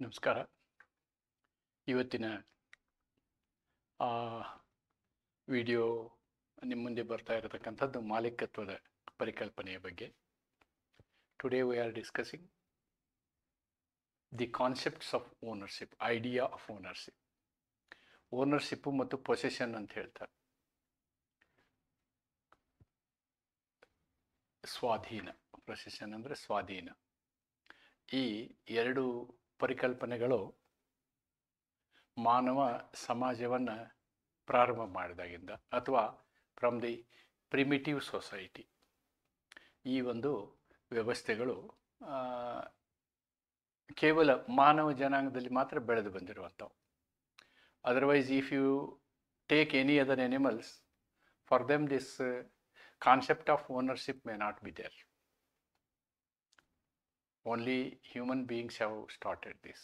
ನಮಸ್ಕಾರ. ಇವತ್ತಿನ ವಿಡಿಯೋ ನಿಮ್ಮ ಮುಂದೆ ಬರ್ತಾ ಇರತಕ್ಕಂಥದ್ದು ಮಾಲೀಕತ್ವದ ಪರಿಕಲ್ಪನೆಯ ಬಗ್ಗೆ. Today we are discussing the concepts of ownership, idea of ownership. Ownership ಮತ್ತು ಪೊಸೆಷನ್ ಅಂತ ಹೇಳ್ತಾರೆ. ಸ್ವಾಧೀನ, ಪೊಸೆಷನ್ ಅಂದರೆ ಸ್ವಾಧೀನ. ಈ ಎರಡು ಪರಿಕಲ್ಪನೆಗಳು ಮಾನವ ಸಮಾಜವನ್ನು ಪ್ರಾರಂಭ ಮಾಡಿದಾಗಿಂದ ಅಥವಾ ಫ್ರಮ್ ದಿ ಪ್ರಿಮಿಟಿವ್ ಸೊಸೈಟಿ ಈ ಒಂದು ವ್ಯವಸ್ಥೆಗಳು ಕೇವಲ ಮಾನವ ಜನಾಂಗದಲ್ಲಿ ಮಾತ್ರ ಬೆಳೆದು ಬಂದಿರುವಂಥವು. Otherwise if you take any other animals, for them this concept of ownership may not be there. Only human beings have started this.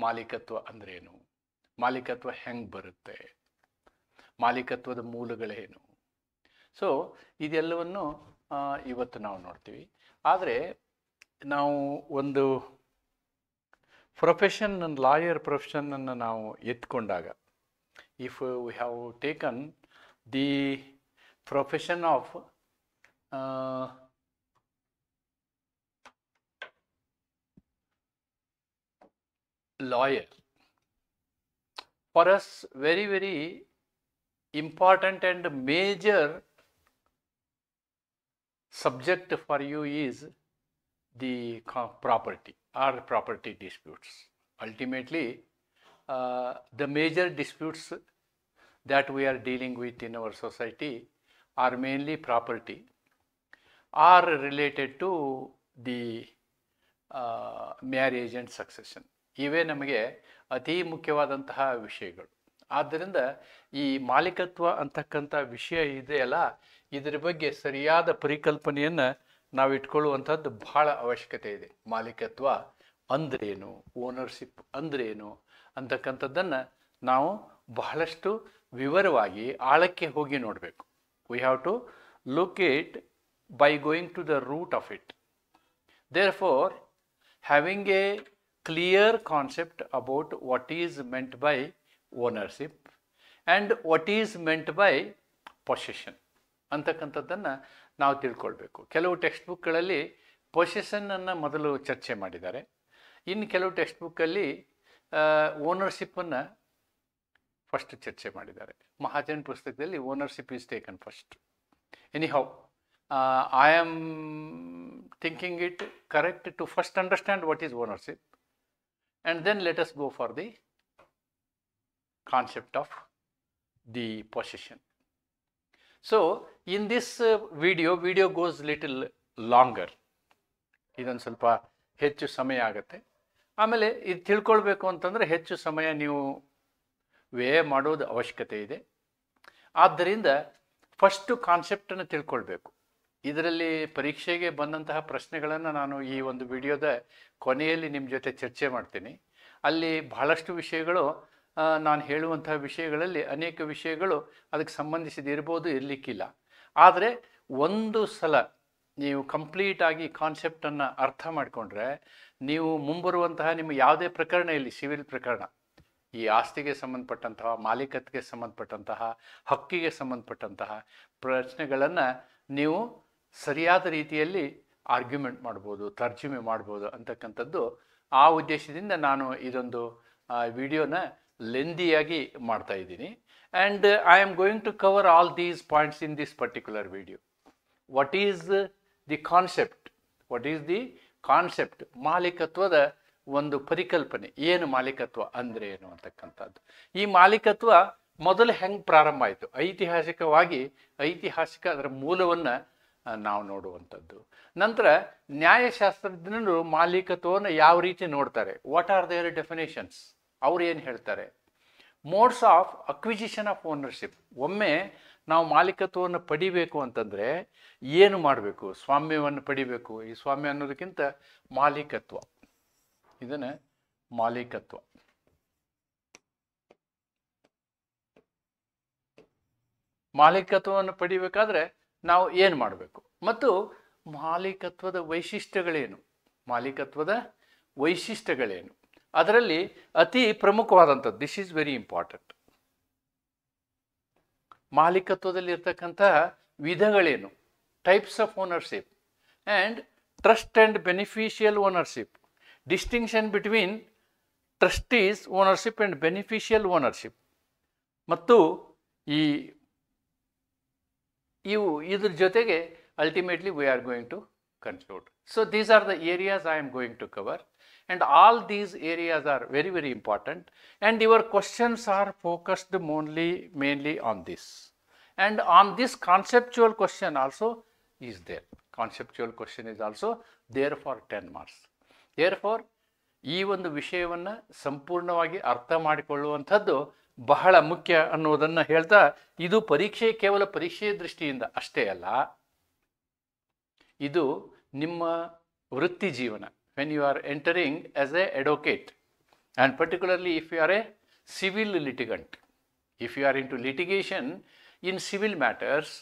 ಮಾಲೀಕತ್ವ ಅಂದ್ರೇನು, ಮಾಲೀಕತ್ವ ಹೆಂಗೆ ಬರುತ್ತೆ, ಮಾಲೀಕತ್ವದ ಮೂಲಗಳೇನು, ಸೊ ಇದೆಲ್ಲವನ್ನು ಇವತ್ತು ನಾವು ನೋಡ್ತೀವಿ. ಆದರೆ ನಾವು ಒಂದು ಪ್ರೊಫೆಷನ್, ಲಾಯರ್ ಪ್ರೊಫೆಷನನ್ನು ನಾವು ಎತ್ಕೊಂಡಾಗ, if we have taken the profession of lawyer, for us very important and major subject for you is the property or property disputes. Ultimately the major disputes that we are dealing with in our society are mainly property, are related to the marriage and succession. ಇವೇ ನಮಗೆ ಅತಿ ಮುಖ್ಯವಾದಂತಹ ವಿಷಯಗಳು. ಆದ್ದರಿಂದ ಈ ಮಾಲೀಕತ್ವ ಅಂತಕ್ಕಂಥ ವಿಷಯ ಇದೆಯಲ್ಲ, ಇದರ ಬಗ್ಗೆ ಸರಿಯಾದ ಪರಿಕಲ್ಪನೆಯನ್ನು ನಾವು ಇಟ್ಕೊಳ್ಳುವಂಥದ್ದು ಬಹಳ ಅವಶ್ಯಕತೆ ಇದೆ. ಮಾಲೀಕತ್ವ ಅಂದ್ರೇನು, ಓನರ್ಶಿಪ್ ಅಂದ್ರೇನು ಅಂತಕ್ಕಂಥದ್ದನ್ನು ನಾವು ಬಹಳಷ್ಟು ವಿವರವಾಗಿ ಆಳಕ್ಕೆ ಹೋಗಿ ನೋಡಬೇಕು. We have to look it by going to the root of it. Therefore having a clear concept about what is meant by ownership and what is meant by possession ಅಂತಕ್ಕಂಥದ್ದನ್ನು ನಾವು ತಿಳ್ಕೊಳ್ಬೇಕು. ಕೆಲವು ಟೆಕ್ಸ್ಟ್ ಬುಕ್ಗಳಲ್ಲಿ ಪೊಸೆಷನ್ನನ್ನು ಮೊದಲು ಚರ್ಚೆ ಮಾಡಿದ್ದಾರೆ. ಇನ್ನು ಕೆಲವು ಟೆಕ್ಸ್ಟ್ ಬುಕ್ಕಲ್ಲಿ ಓನರ್ಶಿಪ್ಪನ್ನು ಫಸ್ಟ್ ಚರ್ಚೆ ಮಾಡಿದ್ದಾರೆ. ಮಹಾಜನ್ ಪುಸ್ತಕದಲ್ಲಿ ownership is taken first. Anyhow I am thinking it correct to first understand what is ownership, and then let us go for the concept of the possession. So in this video goes little longer. ಇದೊಂದು ಸ್ವಲ್ಪ ಹೆಚ್ಚು ಸಮಯ ಆಗುತ್ತೆ. ಆಮೇಲೆ ಇದು ತಿಳ್ಕೊಳ್ಬೇಕು ಅಂತಂದರೆ ಹೆಚ್ಚು ಸಮಯ ನೀವು ವ್ಯಯ ಮಾಡೋದು ಅವಶ್ಯಕತೆ ಇದೆ. ಆದ್ದರಿಂದ ಫಸ್ಟು ಕಾನ್ಸೆಪ್ಟನ್ನು ತಿಳ್ಕೊಳ್ಬೇಕು. ಇದರಲ್ಲಿ ಪರೀಕ್ಷೆಗೆ ಬಂದಂತಹ ಪ್ರಶ್ನೆಗಳನ್ನು ನಾನು ಈ ಒಂದು ವಿಡಿಯೋದ ಕೊನೆಯಲ್ಲಿ ನಿಮ್ಮ ಜೊತೆ ಚರ್ಚೆ ಮಾಡ್ತೀನಿ. ಅಲ್ಲಿ ಬಹಳಷ್ಟು ವಿಷಯಗಳು, ನಾನು ಹೇಳುವಂತಹ ವಿಷಯಗಳಲ್ಲಿ ಅನೇಕ ವಿಷಯಗಳು ಅದಕ್ಕೆ ಸಂಬಂಧಿಸಿದಿರ್ಬೋದು, ಇರಲಿಕ್ಕಿಲ್ಲ. ಆದರೆ ಒಂದು ಸಲ ನೀವು ಕಂಪ್ಲೀಟಾಗಿ ಕಾನ್ಸೆಪ್ಟನ್ನು ಅರ್ಥ ಮಾಡಿಕೊಂಡ್ರೆ ನೀವು ಮುಂಬರುವಂತಹ ನಿಮ್ಮ ಯಾವುದೇ ಪ್ರಕರಣ, ಇಲ್ಲಿ ಸಿವಿಲ್ ಪ್ರಕರಣ, ಈ ಆಸ್ತಿಗೆ ಸಂಬಂಧಪಟ್ಟಂತಹ, ಮಾಲೀಕತ್ವಕ್ಕೆ ಸಂಬಂಧಪಟ್ಟಂತಹ, ಹಕ್ಕಿಗೆ ಸಂಬಂಧಪಟ್ಟಂತಹ ಪ್ರಶ್ನೆಗಳನ್ನು ನೀವು ಸರಿಯಾದ ರೀತಿಯಲ್ಲಿ ಆರ್ಗ್ಯುಮೆಂಟ್ ಮಾಡ್ಬೋದು, ತರ್ಜುಮೆ ಮಾಡ್ಬೋದು ಅಂತಕ್ಕಂಥದ್ದು ಆ ಉದ್ದೇಶದಿಂದ ನಾನು ಇದೊಂದು ವಿಡಿಯೋನ ಲೆಂದಿಯಾಗಿ ಮಾಡ್ತಾ ಇದ್ದೀನಿ. And I am going to cover all these points in this particular video. What is the concept, what is the concept, ಮಾಲೀಕತ್ವದ ಒಂದು ಪರಿಕಲ್ಪನೆ ಏನು, ಮಾಲೀಕತ್ವ ಅಂದರೆ ಏನು ಅಂತಕ್ಕಂಥದ್ದು. ಈ ಮಾಲೀಕತ್ವ ಮೊದಲು ಹೆಂಗೆ ಪ್ರಾರಂಭ ಆಯಿತು, ಐತಿಹಾಸಿಕವಾಗಿ ಅದರ ಮೂಲವನ್ನು ನಾವು ನೋಡುವಂಥದ್ದು. ನಂತರ ನ್ಯಾಯಶಾಸ್ತ್ರಜ್ಞರು ಮಾಲೀಕತ್ವವನ್ನು ಯಾವ ರೀತಿ ನೋಡ್ತಾರೆ, ವಾಟ್ ಆರ್ ದೇರ್ ಡೆಫಿನೇಷನ್ಸ್, ಅವ್ರು ಏನು ಹೇಳ್ತಾರೆ. Modes of acquisition of ownership, ಒಮ್ಮೆ ನಾವು ಮಾಲೀಕತ್ವವನ್ನು ಪಡಿಬೇಕು ಅಂತಂದರೆ ಏನು ಮಾಡಬೇಕು, ಸ್ವಾಮ್ಯವನ್ನು ಪಡಿಬೇಕು. ಈ ಸ್ವಾಮ್ಯ ಅನ್ನೋದಕ್ಕಿಂತ ಮಾಲೀಕತ್ವ, ಇದನ್ನು ಮಾಲೀಕತ್ವ. ಮಾಲೀಕತ್ವವನ್ನು ಪಡಿಬೇಕಾದ್ರೆ ನಾವು ಏನು ಮಾಡಬೇಕು ಮತ್ತು ಮಾಲೀಕತ್ವದ ವೈಶಿಷ್ಟ್ಯಗಳೇನು, ಮಾಲೀಕತ್ವದ ವೈಶಿಷ್ಟ್ಯಗಳೇನು, ಅದರಲ್ಲಿ ಅತಿ ಪ್ರಮುಖವಾದಂಥದ್ದು, ದಿಸ್ ಈಸ್ ವೆರಿ ಇಂಪಾರ್ಟೆಂಟ್, ಮಾಲೀಕತ್ವದಲ್ಲಿ ಇರ್ತಕ್ಕಂತಹ ವಿಧಗಳೇನು, types of ownership and trust and beneficial ownership, distinction between trustees ownership and beneficial ownership, ಮತ್ತು ಇದ್ರ ಜೊತೆಗೆ ultimately we are going to conclude. So these are the areas I am going to cover, and all these areas are very, very important, and your questions are focused mainly on this, and on this conceptual question also is there. Conceptual question is also there for 10 marks. Therefore ಈ ಒಂದು ವಿಷಯವನ್ನು ಸಂಪೂರ್ಣವಾಗಿ ಅರ್ಥ ಮಾಡಿಕೊಳ್ಳುವಂಥದ್ದು ಬಹಳ ಮುಖ್ಯ ಅನ್ನೋದನ್ನು ಹೇಳ್ತಾ, ಇದು ಕೇವಲ ಪರೀಕ್ಷೆಯ ದೃಷ್ಟಿಯಿಂದ ಅಷ್ಟೇ ಅಲ್ಲ, ಇದು ನಿಮ್ಮ ವೃತ್ತಿ ಜೀವನ, when you are entering as a advocate, and particularly if you are a civil litigant, if you are into litigation in civil matters,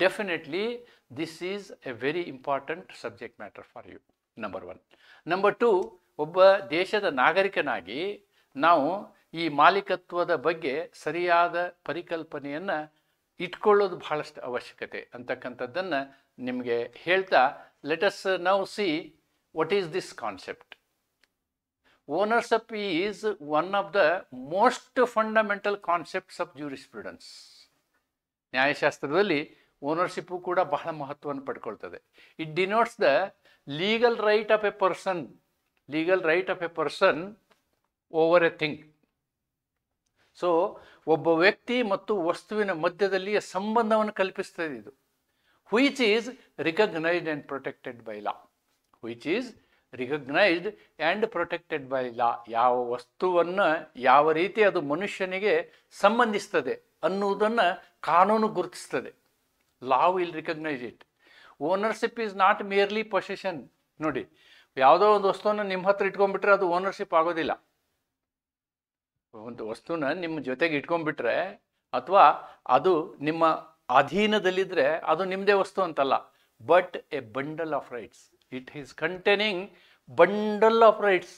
definitely this is a very important subject matter for you, number 1. Number 2, ಒಬ್ಬ ದೇಶದ ನಾಗರಿಕನಾಗಿ ನಾವು ಈ ಮಾಲೀಕತ್ವದ ಬಗ್ಗೆ ಸರಿಯಾದ ಪರಿಕಲ್ಪನೆಯನ್ನು ಇಟ್ಕೊಳ್ಳೋದು ಬಹಳಷ್ಟು ಅವಶ್ಯಕತೆ ಅಂತಕ್ಕಂಥದ್ದನ್ನು ನಿಮಗೆ ಹೇಳ್ತಾ, let us now see what is this concept. Ownership is one of the most fundamental concepts of jurisprudence. ನ್ಯಾಯಶಾಸ್ತ್ರದಲ್ಲಿ ಓನರ್ಶಿಪ್ಪು ಕೂಡ ಬಹಳ ಮಹತ್ವವನ್ನು ಪಡ್ಕೊಳ್ತದೆ. It denotes the legal right of a person over a thing. So ಒಬ್ಬ ವ್ಯಕ್ತಿ ಮತ್ತು ವಸ್ತುವಿನ ಮಧ್ಯದಲ್ಲಿಯ ಸಂಬಂಧವನ್ನು ಕಲ್ಪಿಸ್ತದೆ ಇದು, which is recognized and protected by law. Which is recognized and protected by law. ಯಾವ ವಸ್ತುವನ್ನು ಯಾವ ರೀತಿ ಅದು ಮನುಷ್ಯನಿಗೆ ಸಂಬಂಧಿಸ್ತದೆ ಅನ್ನುವುದನ್ನು ಕಾನೂನು ಗುರುತಿಸ್ತದೆ. Law will recognise it. Ownership is not merely possession. ನೋಡಿ, ಯಾವುದೋ ಒಂದು ವಸ್ತುವನ್ನು ನಿಮ್ಮ ಹತ್ರ ಇಟ್ಕೊಂಡ್ಬಿಟ್ರೆ ಅದು ಓನರ್ಶಿಪ್ ಆಗೋದಿಲ್ಲ. ಒಂದು ವಸ್ತುನ ನಿಮ್ಮ ಜೊತೆಗೆ ಇಟ್ಕೊಂಡ್ಬಿಟ್ರೆ ಅಥವಾ ಅದು ನಿಮ್ಮ ಅಧೀನದಲ್ಲಿದ್ದರೆ ಅದು ನಿಮ್ಮದೇ ವಸ್ತು ಅಂತಲ್ಲ, but A bundle of rights. It is containing bundle of rights.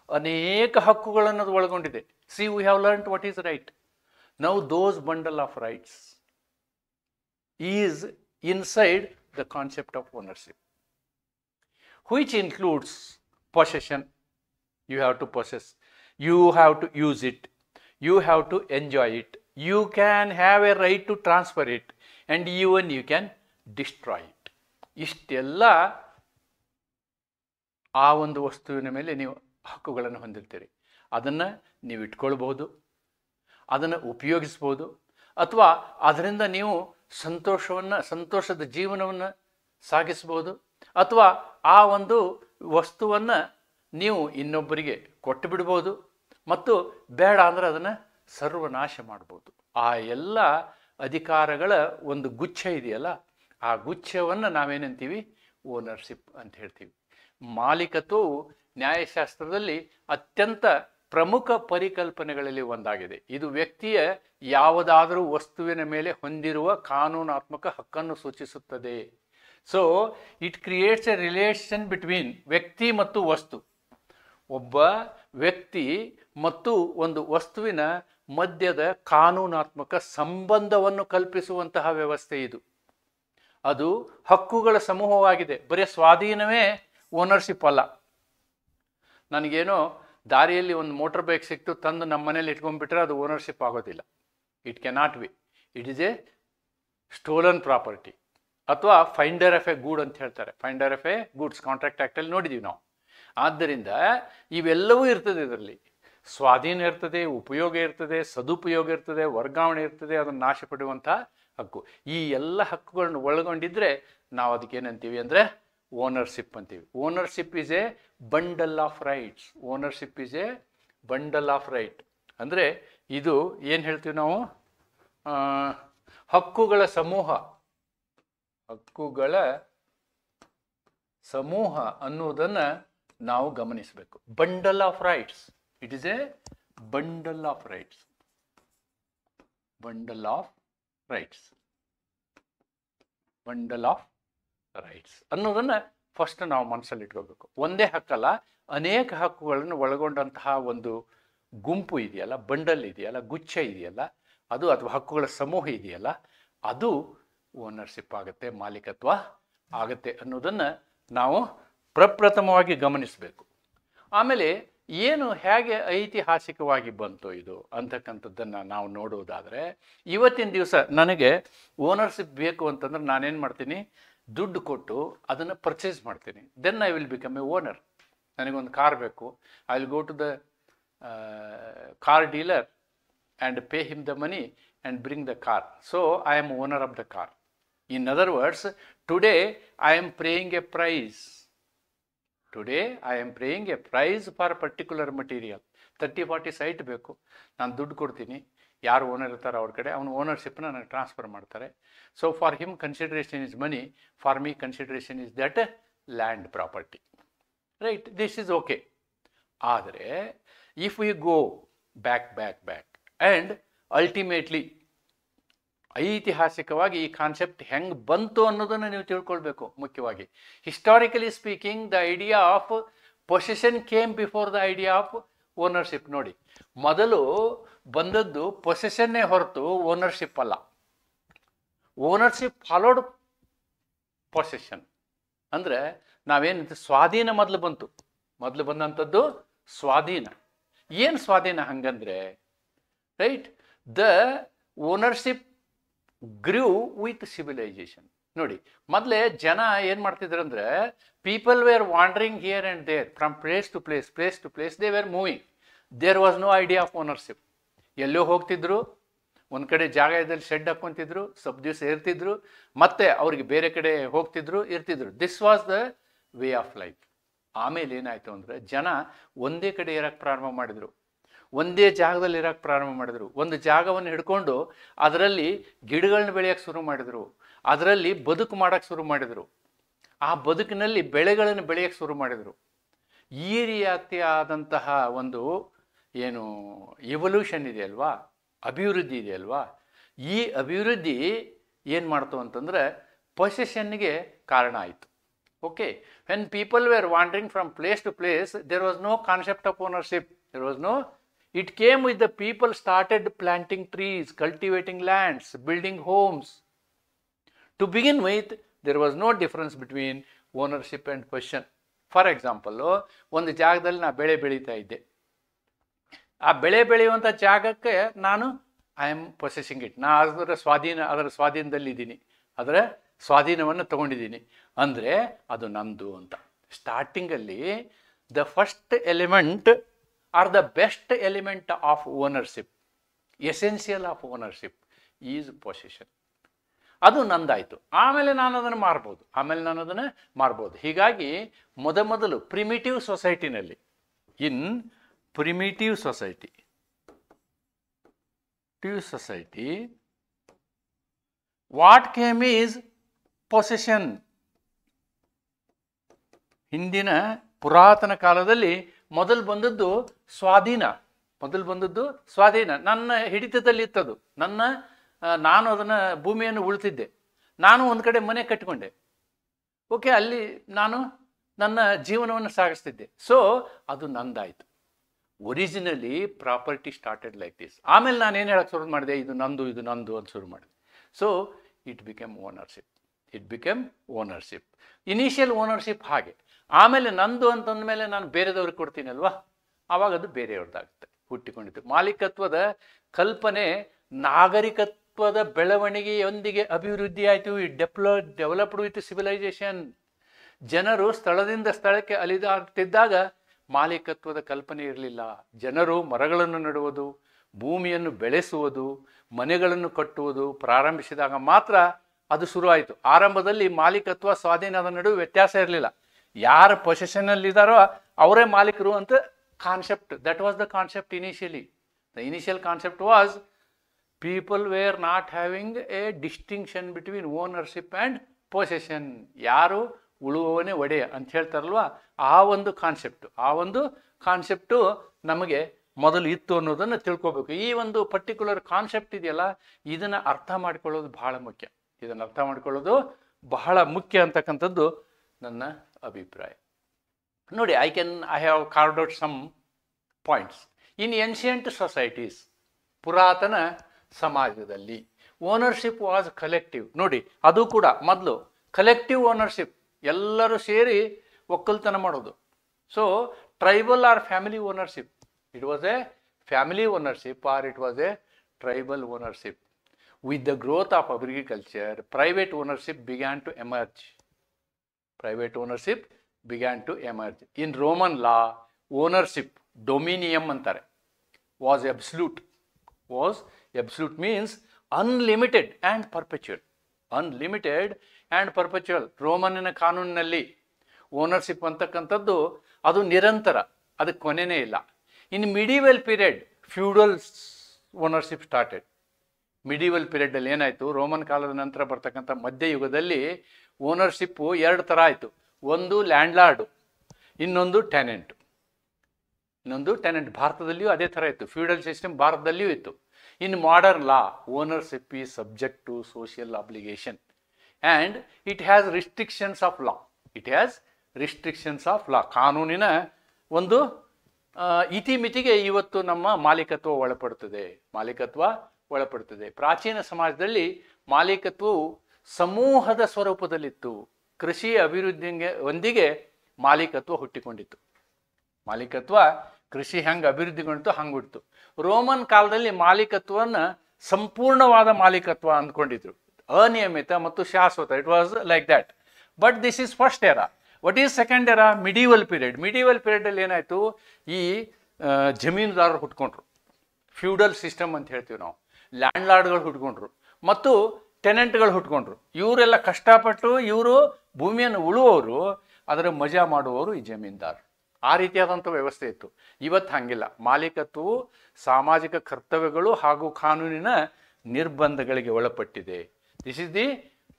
ಅನೇಕ ಹಕ್ಕುಗಳನ್ನು ಅದು ಒಳಗೊಂಡಿದೆ. C, we have learned what is right. Now those bundle of rights is inside the concept of ownership, which includes possession. You have to possess, you have to use it, you have to enjoy it, you can have a right to transfer it, and even you can destroy it. ಇಷ್ಟೆಲ್ಲ ಆ ಒಂದು ವಸ್ತುವಿನ ಮೇಲೆ ನೀವು ಹಕ್ಕುಗಳನ್ನು ಹೊಂದಿರ್ತೀರಿ. ಅದನ್ನು ನೀವು ಇಟ್ಕೊಳ್ಬೋದು, ಅದನ್ನು ಉಪಯೋಗಿಸ್ಬೋದು, ಅಥವಾ ಅದರಿಂದ ನೀವು ಸಂತೋಷದ ಜೀವನವನ್ನು ಸಾಗಿಸ್ಬೋದು, ಅಥವಾ ಆ ಒಂದು ವಸ್ತುವನ್ನು ನೀವು ಇನ್ನೊಬ್ಬರಿಗೆ ಕೊಟ್ಟು ಬಿಡ್ಬೋದು, ಮತ್ತು ಬೇಡ ಅಂದರೆ ಅದನ್ನು ಸರ್ವನಾಶ ಮಾಡ್ಬೋದು. ಆ ಎಲ್ಲ ಅಧಿಕಾರಗಳ ಒಂದು ಗುಚ್ಛ ಇದೆಯಲ್ಲ, ಆ ಗುಚ್ಛವನ್ನು ನಾವೇನಂತೀವಿ? ಓನರ್ಶಿಪ್ ಅಂತ ಹೇಳ್ತೀವಿ. ಮಾಲೀಕತ್ವವು ನ್ಯಾಯಶಾಸ್ತ್ರದಲ್ಲಿ ಅತ್ಯಂತ ಪ್ರಮುಖ ಪರಿಕಲ್ಪನೆಗಳಲ್ಲಿ ಒಂದಾಗಿದೆ. ಇದು ವ್ಯಕ್ತಿಯ ಯಾವುದಾದರೂ ವಸ್ತುವಿನ ಮೇಲೆ ಹೊಂದಿರುವ ಕಾನೂನಾತ್ಮಕ ಹಕ್ಕನ್ನು ಸೂಚಿಸುತ್ತದೆ. So it creates A relation between ವ್ಯಕ್ತಿ ಮತ್ತು ವಸ್ತು. ಒಬ್ಬ ವ್ಯಕ್ತಿ ಮತ್ತು ಒಂದು ವಸ್ತುವಿನ ಮಧ್ಯದ ಕಾನೂನಾತ್ಮಕ ಸಂಬಂಧವನ್ನು ಕಲ್ಪಿಸುವಂತಹ ವ್ಯವಸ್ಥೆ ಇದು. ಅದು ಹಕ್ಕುಗಳ ಸಮೂಹವಾಗಿದೆ. ಬರೀ ಸ್ವಾಧೀನವೇ ಓನರ್ಶಿಪ್ ಅಲ್ಲ. ನನಗೇನೋ ದಾರಿಯಲ್ಲಿ ಒಂದು ಮೋಟರ್ ಬೈಕ್ ಸಿಕ್ತು, ತಂದು ನಮ್ಮ ಮನೇಲಿ ಇಟ್ಕೊಂಡ್ಬಿಟ್ರೆ ಅದು ಓನರ್ಶಿಪ್ ಆಗೋದಿಲ್ಲ. It cannot be. It is a stolen property, ಅಥವಾ ಫೈಂಡರ್ ಆಫ್ ಎ ಗೂಡ್ ಅಂತ ಹೇಳ್ತಾರೆ. Finder of a goods contract ಆ್ಯಕ್ಟಲ್ಲಿ ನೋಡಿದ್ದೀವಿ ನಾವು. ಆದ್ದರಿಂದ ಇವೆಲ್ಲವೂ ಇರ್ತದೆ. ಇದರಲ್ಲಿ ಸ್ವಾಧೀನ ಇರ್ತದೆ, ಉಪಯೋಗ ಇರ್ತದೆ, ಸದುಪಯೋಗ ಇರ್ತದೆ, ವರ್ಗಾವಣೆ ಇರ್ತದೆ, ಅದನ್ನು ನಾಶ ಪಡುವಂಥ ಹಕ್ಕು. ಈ ಎಲ್ಲ ಹಕ್ಕುಗಳನ್ನು ಒಳಗೊಂಡಿದ್ರೆ ನಾವು ಅದಕ್ಕೇನಂತೀವಿ ಅಂದರೆ ಓನರ್ಶಿಪ್ ಅಂತೀವಿ. Ownership is a bundle of rights. Ownership is a bundle of right ಅಂದರೆ ಇದು ಏನು ಹೇಳ್ತೀವಿ ನಾವು? ಹಕ್ಕುಗಳ ಸಮೂಹ. ಹಕ್ಕುಗಳ ಸಮೂಹ ಅನ್ನುವುದನ್ನು ನಾವು ಗಮನಿಸಬೇಕು. Bundle of rights. It is a bundle of rights. Bundle of rights. Bundle of rights ಅನ್ನೋದನ್ನು ಫಸ್ಟ್ ನಾವು ಮನಸ್ಸಲ್ಲಿ ಇಟ್ಕೋಬೇಕು. ಒಂದೇ ಹಕ್ಕಲ್ಲ, ಅನೇಕ ಹಕ್ಕುಗಳನ್ನು ಒಳಗೊಂಡಂತಹ ಒಂದು ಗುಂಪು ಇದೆಯಲ್ಲ, ಬಂಡಲ್ ಇದೆಯಲ್ಲ, ಗುಚ್ಛ ಇದೆಯಲ್ಲ, ಅದು ಅಥವಾ ಹಕ್ಕುಗಳ ಸಮೂಹ ಇದೆಯಲ್ಲ, ಅದು ಓನರ್ಶಿಪ್ ಆಗುತ್ತೆ, ಮಾಲೀಕತ್ವ ಆಗುತ್ತೆ ಅನ್ನೋದನ್ನು ನಾವು ಪ್ರಪ್ರಥಮವಾಗಿ ಗಮನಿಸಬೇಕು. ಆಮೇಲೆ ಏನು ಹೇಗೆ ಐತಿಹಾಸಿಕವಾಗಿ ಬಂತು ಇದು ಅಂತಕ್ಕಂಥದ್ದನ್ನು ನಾವು ನೋಡುವುದಾದರೆ, ಇವತ್ತಿನ ದಿವಸ ನನಗೆ ಓನರ್ಶಿಪ್ ಬೇಕು ಅಂತಂದ್ರೆ ನಾನೇನು ಮಾಡ್ತೀನಿ, ದುಡ್ಡು ಕೊಟ್ಟು ಅದನ್ನು ಪರ್ಚೇಸ್ ಮಾಡ್ತೀನಿ. Then I will become a owner. ನನಗೊಂದು ಕಾರ್ ಬೇಕು, I will go to the car dealer and pay him the money and bring the car. So I am owner of the car. In other words, today I am paying a price. Today I am paying a price for a particular material. 30-40 site ಬೇಕು, ನಾನು ದುಡ್ಡು ಕೊಡ್ತೀನಿ, ಯಾರು owner ಇರ್ತಾರೆ ಅವ್ರ ಕಡೆ, ಅವನು ಓನರ್ಶಿಪ್ನ ನನಗೆ ಟ್ರಾನ್ಸ್ಫರ್ ಮಾಡ್ತಾರೆ. So for him consideration is money, for me consideration is that land property. Right, this is okay. ಆದರೆ if we go back and ultimately ಐತಿಹಾಸಿಕವಾಗಿ ಈ ಕಾನ್ಸೆಪ್ಟ್ ಹೆಂಗೆ ಬಂತು ಅನ್ನೋದನ್ನು ನೀವು ತಿಳ್ಕೊಳ್ಬೇಕು. ಮುಖ್ಯವಾಗಿ historically speaking, the idea of possession came before the idea of ownership. ನೋಡಿ, ಮೊದಲು ಬಂದದ್ದು ಪೊಸೆಷನ್ನೇ ಹೊರತು ಓನರ್ಶಿಪ್ ಅಲ್ಲ. Ownership followed possession. ಅಂದರೆ ನಾವೇನು ಸ್ವಾಧೀನ ಮೊದಲು ಬಂದಂಥದ್ದು ಸ್ವಾಧೀನ. ಏನು ಸ್ವಾಧೀನ ಹಂಗಂದ್ರೆ, right, the ownership grew with civilization. ನೋಡಿ, ಮೊದಲೇ ಜನ ಏನು ಮಾಡ್ತಿದ್ರು ಅಂದರೆ, people were wandering here and there from place to place, they were moving. There was no idea of ownership. ಎಲ್ಲೋ ಹೋಗ್ತಿದ್ರು, ಒಂದು ಕಡೆ ಜಾಗದಲ್ಲಿ ಶೆಡ್ ಹಾಕ್ಕೊಂತಿದ್ರು, ಸ್ವಲ್ಪ ದಿವಸ ಇರ್ತಿದ್ರು, ಮತ್ತೆ ಅವ್ರಿಗೆ ಬೇರೆ ಕಡೆ ಹೋಗ್ತಿದ್ರು, ಇರ್ತಿದ್ರು. This was the way of life. ಆಮೇಲೆ ಏನಾಯಿತು ಅಂದರೆ, ಜನ ಒಂದೇ ಕಡೆ ಇರೋಕ್ಕೆ ಪ್ರಾರಂಭ ಮಾಡಿದರು, ಒಂದೇ ಜಾಗದಲ್ಲಿ ಇರೋಕ್ಕೆ ಪ್ರಾರಂಭ ಮಾಡಿದರು. ಒಂದು ಜಾಗವನ್ನು ಹಿಡ್ಕೊಂಡು ಅದರಲ್ಲಿ ಗಿಡಗಳನ್ನ ಬೆಳೆಯೋಕ್ಕೆ ಶುರು ಮಾಡಿದರು, ಅದರಲ್ಲಿ ಬದುಕು ಮಾಡೋಕ್ಕೆ ಶುರು ಮಾಡಿದರು, ಆ ಬದುಕಿನಲ್ಲಿ ಬೆಳೆಗಳನ್ನು ಬೆಳೆಯೋಕ್ಕೆ ಶುರು ಮಾಡಿದರು. ಈ ರೀತಿಯಾದಂತಹ ಒಂದು ಏನು ಎವಲ್ಯೂಷನ್ ಇದೆಯಲ್ವಾ, ಅಭಿವೃದ್ಧಿ ಇದೆಯಲ್ವಾ, ಈ ಅಭಿವೃದ್ಧಿ ಏನು ಮಾಡ್ತು ಅಂತಂದರೆ ಪೊಸೆಷನ್ಗೆ ಕಾರಣ ಆಯಿತು. Okay, when people were wandering from place to place, there was no concept of ownership. It came with the people started planting trees, cultivating lands, building homes. To begin with, there was no difference between ownership and possession. For example, ಒಂದು ಜಾಗದಲ್ಲಿ ನಾನು ಬೆಳೆ ಬೆಳೀತಾ ಇದ್ದೆ. ಆ ಬೆಳೆ ಬೆಳೆಯುವಂಥ ಜಾಗಕ್ಕೆ ನಾನು ಐ ಆಮ್ ಪೊಸೆಸಿಂಗ್ ಇಟ್. ನಾನು ಅದರ ಸ್ವಾಧೀನದಲ್ಲಿದ್ದೀನಿ, ಅದರ ಸ್ವಾಧೀನವನ್ನು ತಗೊಂಡಿದ್ದೀನಿ ಅಂದರೆ ಅದು ನಂದು ಅಂತ. ಸ್ಟಾರ್ಟಿಂಗಲ್ಲಿ the first element or the best element of ownership, essential of ownership is possession. ಅದು ನಂದಾಯಿತು. ಆಮೇಲೆ ನಾನು ಅದನ್ನು ಮಾರ್ಬೋದು. ಹೀಗಾಗಿ ಮೊದಲು ಪ್ರಿಮಿಟಿವ್ ಸೊಸೈಟಿನಲ್ಲಿ, in primitive society what came is possession. ಹಿಂದಿನ ಪುರಾತನ ಕಾಲದಲ್ಲಿ ಮೊದಲು ಬಂದದ್ದು ಸ್ವಾಧೀನ. ನನ್ನ ಹಿಡಿತದಲ್ಲಿ ಇತ್ತದು. ನಾನು ಅದನ್ನು ಭೂಮಿಯನ್ನು ಉಳ್ತಿದ್ದೆ, ನಾನು ಒಂದು ಕಡೆ ಮನೆ ಕಟ್ಟಿಕೊಂಡೆ, ಓಕೆ, ಅಲ್ಲಿ ನಾನು ನನ್ನ ಜೀವನವನ್ನು ಸಾಗಿಸ್ತಿದ್ದೆ. ಸೊ ಅದು ನಂದಾಯಿತು. Originally property started like this. ಆಮೇಲೆ ನಾನೇನು ಹೇಳಕ್ಕೆ ಶುರು ಮಾಡಿದೆ, ಇದು ನಂದು ಅಂತ ಶುರು ಮಾಡಿದೆ. So it became ownership. Initial ownership ಹಾಗೆ. ಆಮೇಲೆ ನಂದು ಅಂತಂದಮೇಲೆ ನಾನು ಬೇರೆದವ್ರಿಗೆ ಕೊಡ್ತೀನಲ್ವಾ, ಆವಾಗ ಅದು ಬೇರೆಯವ್ರದ್ದಾಗುತ್ತೆ, ಹುಟ್ಟಿಕೊಂಡಿತ್ತು. ಮಾಲೀಕತ್ವದ ಕಲ್ಪನೆ ನಾಗರಿಕತ್ವದ ಬೆಳವಣಿಗೆಯೊಂದಿಗೆ ಅಭಿವೃದ್ಧಿ ಆಯಿತು. It developed with civilisation. ಜನರು ಸ್ಥಳದಿಂದ ಸ್ಥಳಕ್ಕೆ ಅಲಿದಾಡ್ತಿದ್ದಾಗ ಮಾಲೀಕತ್ವದ ಕಲ್ಪನೆ ಇರಲಿಲ್ಲ. ಜನರು ಮರಗಳನ್ನು ನೆಡುವುದು, ಭೂಮಿಯನ್ನು ಬೆಳೆಸುವುದು, ಮನೆಗಳನ್ನು ಕಟ್ಟುವುದು ಪ್ರಾರಂಭಿಸಿದಾಗ ಮಾತ್ರ ಅದು ಶುರುವಾಯಿತು. ಆರಂಭದಲ್ಲಿ ಮಾಲೀಕತ್ವ ಸ್ವಾಧೀನದ ನಡುವೆ ವ್ಯತ್ಯಾಸ ಇರಲಿಲ್ಲ. ಯಾರು ಪೊಸೆಷನ್ನಲ್ಲಿದ್ದಾರೋ ಅವರೇ ಮಾಲೀಕರು ಅಂತ concept. That was the concept initially. The initial concept was people wear not having A distinction between ownership and possession. ಯಾರು ಉಳುವವನೇ ಒಡೆಯ ಅಂತ ಹೇಳ್ತಾರಲ್ವ, ಆ ಒಂದು ಕಾನ್ಸೆಪ್ಟು ನಮಗೆ ಮೊದಲು ಇತ್ತು ಅನ್ನೋದನ್ನು ತಿಳ್ಕೋಬೇಕು. ಈ ಒಂದು ಪರ್ಟಿಕ್ಯುಲರ್ ಕಾನ್ಸೆಪ್ಟ್ ಇದೆಯಲ್ಲ, ಇದನ್ನು ಅರ್ಥ ಮಾಡ್ಕೊಳ್ಳೋದು ಬಹಳ ಮುಖ್ಯ ಅಂತಕ್ಕಂಥದ್ದು ನನ್ನ ಅಭಿಪ್ರಾಯ. ನೋಡಿ, I have carved out some points. In ancient societies, ಪುರಾತನ ಸಮಾಜದಲ್ಲಿ ಓನರ್ಶಿಪ್ ವಾಸ್ ಕಲೆಕ್ಟಿವ್. ನೋಡಿ, ಅದು ಕೂಡ ಮೊದಲು ಕಲೆಕ್ಟಿವ್ ಓನರ್ಶಿಪ್, ಎಲ್ಲರೂ ಸೇರಿ ಒಕ್ಕಲ್ತನ ಮಾಡೋದು. So tribal or family ownership, it was a family ownership or it was a tribal ownership. With the growth of agriculture, private ownership began to emerge. Private ownership began to emerge. In Roman law, ownership, dominium antare, was absolute. Was absolute means unlimited and perpetual. Unlimited and perpetual. ರೋಮನ್ನಿನ ಕಾನೂನಿನಲ್ಲಿ ownership ಅಂತಕ್ಕಂಥದ್ದು ಅದು ನಿರಂತರ, ಅದಕ್ಕೆ ಕೊನೆಯೇ ಇಲ್ಲ. In medieval period feudal ownership started. Medieval ಪೀರಿಯಡಲ್ಲಿ ಏನಾಯಿತು, ರೋಮನ್ ಕಾಲದ ನಂತರ ಬರ್ತಕ್ಕಂಥ ಮಧ್ಯಯುಗದಲ್ಲಿ ಓನರ್ಶಿಪ್ಪು ಎರಡು ಥರ ಆಯಿತು. ಒಂದು ಲ್ಯಾಂಡ್ಲಾರ್ಡು, ಇನ್ನೊಂದು ಟೆನೆಂಟ್. ಭಾರತದಲ್ಲಿಯೂ ಅದೇ ಥರ ಇತ್ತು. ಫ್ಯೂಡಲ್ ಸಿಸ್ಟಮ್ ಭಾರತದಲ್ಲಿಯೂ ಇತ್ತು. In modern law, ownership is subject to social obligation and it has restrictions of law. ಕಾನೂನಿನ ಒಂದು ಇತಿಮಿತಿಗೆ ಇವತ್ತು ನಮ್ಮ ಮಾಲೀಕತ್ವ ಒಳಪಡುತ್ತದೆ. ಪ್ರಾಚೀನ ಸಮಾಜದಲ್ಲಿ ಮಾಲೀಕತ್ವವು ಸಮೂಹದ ಸ್ವರೂಪದಲ್ಲಿತ್ತು. ಕೃಷಿ ಅಭಿವೃದ್ಧಿಯೊಂದಿಗೆ ಮಾಲೀಕತ್ವ ಹುಟ್ಟಿಕೊಂಡಿತ್ತು. ಕೃಷಿ ಹೆಂಗೆ ಅಭಿವೃದ್ಧಿಗೊಂಡಿತು ಹಂಗೆ ಹುಟ್ಟಿತು. ರೋಮನ್ ಕಾಲದಲ್ಲಿ ಮಾಲೀಕತ್ವವನ್ನು ಸಂಪೂರ್ಣವಾದ ಮಾಲೀಕತ್ವ ಅಂದ್ಕೊಂಡಿದ್ರು, ಅನಿಯಮಿತ ಮತ್ತು ಶಾಶ್ವತ. It was like that. But this is first era. What is second era? Medieval ಪೀರಿಯಡಲ್ಲಿ ಏನಾಯಿತು, ಈ ಜಮೀನುದಾರರು ಹುಟ್ಕೊಂಡ್ರು. ಫ್ಯೂಡಲ್ ಸಿಸ್ಟಮ್ ಅಂತ ಹೇಳ್ತೀವಿ ನಾವು. ಲ್ಯಾಂಡ್ಲಾರ್ಡ್ಗಳು ಹುಟ್ಕೊಂಡ್ರು ಮತ್ತು ಟೆನೆಂಟ್ಗಳು ಹುಟ್ಕೊಂಡ್ರು. ಇವರೆಲ್ಲ ಕಷ್ಟಪಟ್ಟು ಇವರು ಭೂಮಿಯನ್ನು ಉಳುವವರು, ಅದರ ಮಜಾ ಮಾಡುವವರು ಈ ಜಮೀನ್ದಾರ್. ಆ ರೀತಿಯಾದಂಥ ವ್ಯವಸ್ಥೆ ಇತ್ತು. ಇವತ್ತು ಹಾಗಿಲ್ಲ. ಮಾಲೀಕತ್ವವು ಸಾಮಾಜಿಕ ಕರ್ತವ್ಯಗಳು ಹಾಗೂ ಕಾನೂನಿನ ನಿರ್ಬಂಧಗಳಿಗೆ ಒಳಪಟ್ಟಿದೆ. This is the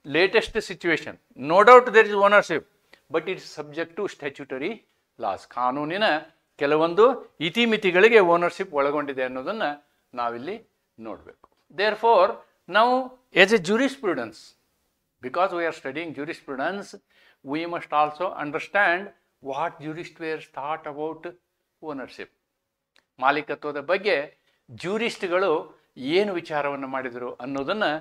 latest situation. No doubt there is ownership, but it's subject to statutory laws. ಕಾನೂನಿನ ಕೆಲವೊಂದು ಇತಿಮಿತಿಗಳಿಗೆ ಓನರ್ಶಿಪ್ ಒಳಗೊಂಡಿದೆ ಅನ್ನೋದನ್ನು ನಾವಿಲ್ಲಿ ನೋಡಬೇಕು. ದೇರ್ ಫೋರ್ ನಾವು as a jurisprudence, because we are studying jurisprudence, we must also understand what jurists were thought about ownership. ಮಾಲೀಕತ್ವದ ಬಗ್ಗೆ ಜ್ಯೂರಿಸ್ಟ್ಗಳು ಏನು ವಿಚಾರವನ್ನು ಮಾಡಿದರು ಅನ್ನೋದನ್ನು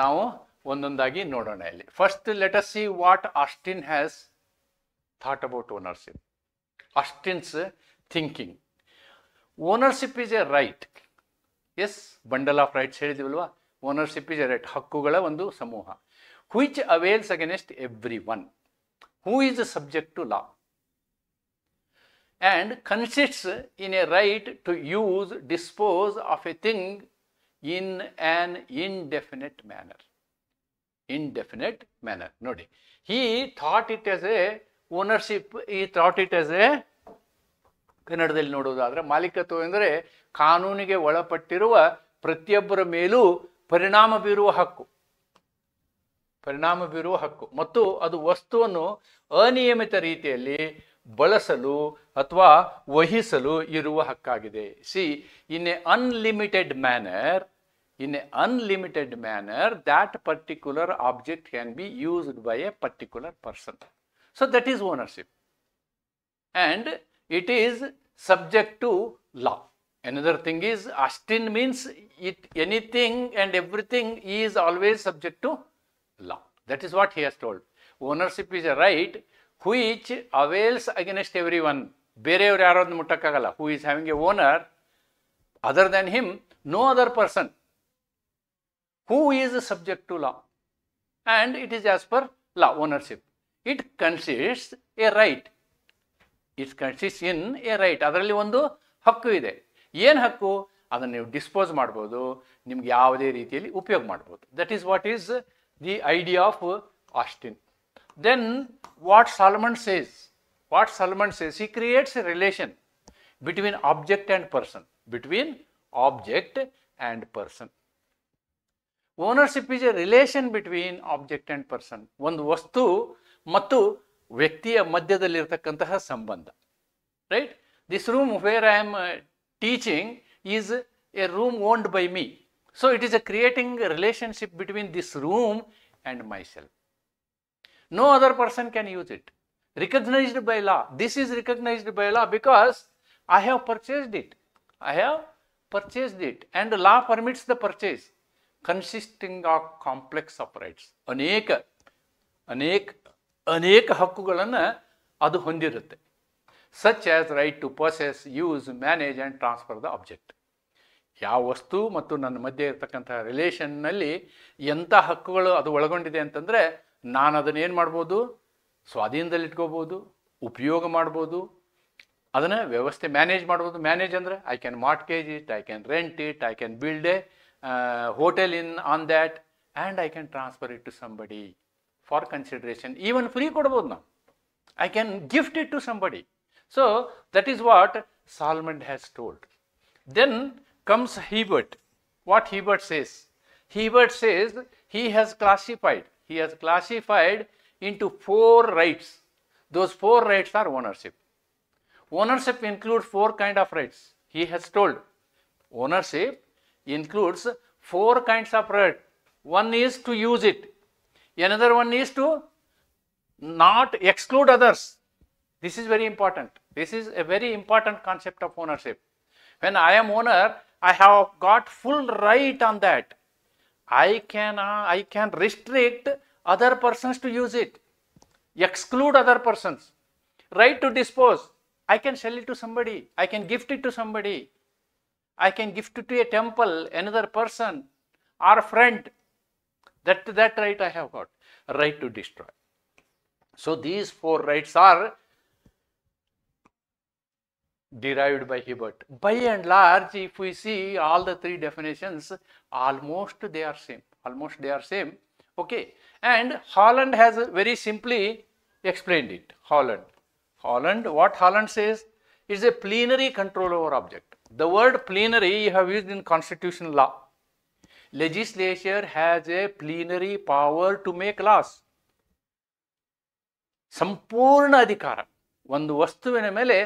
ನಾವು ಒಂದೊಂದಾಗಿ ನೋಡೋಣ ಇಲ್ಲಿ. First let us see what Austin has thought about ownership. Austin's thinking. Ownership is a right. Yes, bundle of rights ಹೇಳಿದಿವಲ್ವಾ. ಓನರ್ಶಿಪ್ ಈಸ್ ಎ ರೈಟ್, ಹಕ್ಕುಗಳ ಒಂದು ಸಮೂಹ. Which avails against every one who is subject to law and consists in a right to use, dispose of a thing in an indefinite manner. Nodi, he thought it as a ownership. He thought it as a ಕನ್ನಡದಲ್ಲಿ ನೋಡುವುದಾದರೆ ಮಾಲೀಕತ್ವ ಎಂದರೆ ಕಾನೂನಿಗೆ ಒಳಪಟ್ಟಿರುವ ಪ್ರತಿಯೊಬ್ಬರ ಮೇಲೂ ಪರಿಣಾಮ ಬೀರುವ ಹಕ್ಕು ಮತ್ತು ಅದು ವಸ್ತುವನ್ನು ಅನಿಯಮಿತ ರೀತಿಯಲ್ಲಿ ಬಳಸಲು ಅಥವಾ ವಹಿಸಲು ಇರುವ ಹಕ್ಕಾಗಿದೆ. See, in a unlimited manner that particular object can be used by a particular person. So that is ownership, and it is subject to law. Another thing is, Austin means anything and everything is always subject to law. That is what he has told. Ownership is a right which avails against everyone. ಬೇರೆಯವರು ಯಾರಾದ್ರೂ ಮುಟ್ಟಕ್ಕಾಗಲ್ಲ. Who is having a owner other than him, no other person who is subject to law, and it is as per law. Ownership, it consists in a right. ಅದರಲ್ಲಿ ಒಂದು ಹಕ್ಕು ಇದೆ. ಏನು ಹಕ್ಕು? ಅದನ್ನು ನೀವು ಡಿಸ್ಪೋಸ್ ಮಾಡ್ಬೋದು, ನಿಮ್ಗೆ ಯಾವುದೇ ರೀತಿಯಲ್ಲಿ ಉಪಯೋಗ ಮಾಡ್ಬೋದು. That is what is the idea of Austin. Then what Solomon says, he creates a relation between object and person. Ownership is a relation between object and person. ಒಂದು ವಸ್ತು ಮತ್ತು ವ್ಯಕ್ತಿಯ ಮಧ್ಯದಲ್ಲಿರತಕ್ಕಂತಹ ಸಂಬಂಧ. Right? This room where I am teaching is a room owned by me. So it is a creating a relationship between this room and myself. No other person can use it. recognized by law. This is recognized by law because I have purchased it. I have purchased it, and law permits the purchase consisting of complex of rights. ಅನೇಕ ಹಕ್ಕುಗಳನ್ನು ಅದು ಹೊಂದಿರುತ್ತೆ. such as right to possess, use, manage and transfer the object. ಯಾವ ವಸ್ತು ಮತ್ತು ನನ್ನ ಮಧ್ಯೆ ಇರತಕ್ಕಂಥ ರಿಲೇಷನ್ನಲ್ಲಿ ಎಂಥ ಹಕ್ಕುಗಳು ಅದು ಒಳಗೊಂಡಿದೆ ಅಂತಂದರೆ, ನಾನು ಅದನ್ನು ಏನು ಮಾಡ್ಬೋದು, ಸ್ವಾಧೀನದಲ್ಲಿ ಇಟ್ಕೋಬೋದು, ಉಪಯೋಗ ಮಾಡ್ಬೋದು, ಅದನ್ನು ವ್ಯವಸ್ಥೆ ಮ್ಯಾನೇಜ್ ಮಾಡ್ಬೋದು. ಮ್ಯಾನೇಜ್ ಅಂದರೆ I can mortgage it, I can rent it, I can build a hotel on that, and I can transfer it to somebody for consideration. Even free ಕೊಡ್ಬೋದು ನಾವು. I can gift it to somebody. So that is what Salmond has told. Then comes Hebert. What Hebert says? Hebert says he has classified into 4 rights. Those 4 rights are ownership. Ownership includes 4 kind of rights. He has told ownership includes 4 kinds of rights. One is to use it. Another one is to not exclude others. This is very important. This is a very important concept of ownership. When I am owner, I have got full right on that. I can restrict other persons to use it, exclude other persons. Right to dispose, I can sell it to somebody, I can gift it to somebody, I can gift it to a temple, another person or a friend. That right I have got. Right to destroy. So these 4 rights are derived by Hebert. By and large, if we see all the 3 definitions, almost they are same. Okay. And Holland has very simply explained it. Holland, what Holland says is a plenary control over object. The word plenary you have used in constitutional law. Legislature has a plenary power to make laws. ಸಂಪೂರ್ಣ ಅಧಿಕಾರ, ಒಂದು ವಸ್ತುವಿನ ಮೇಲೆ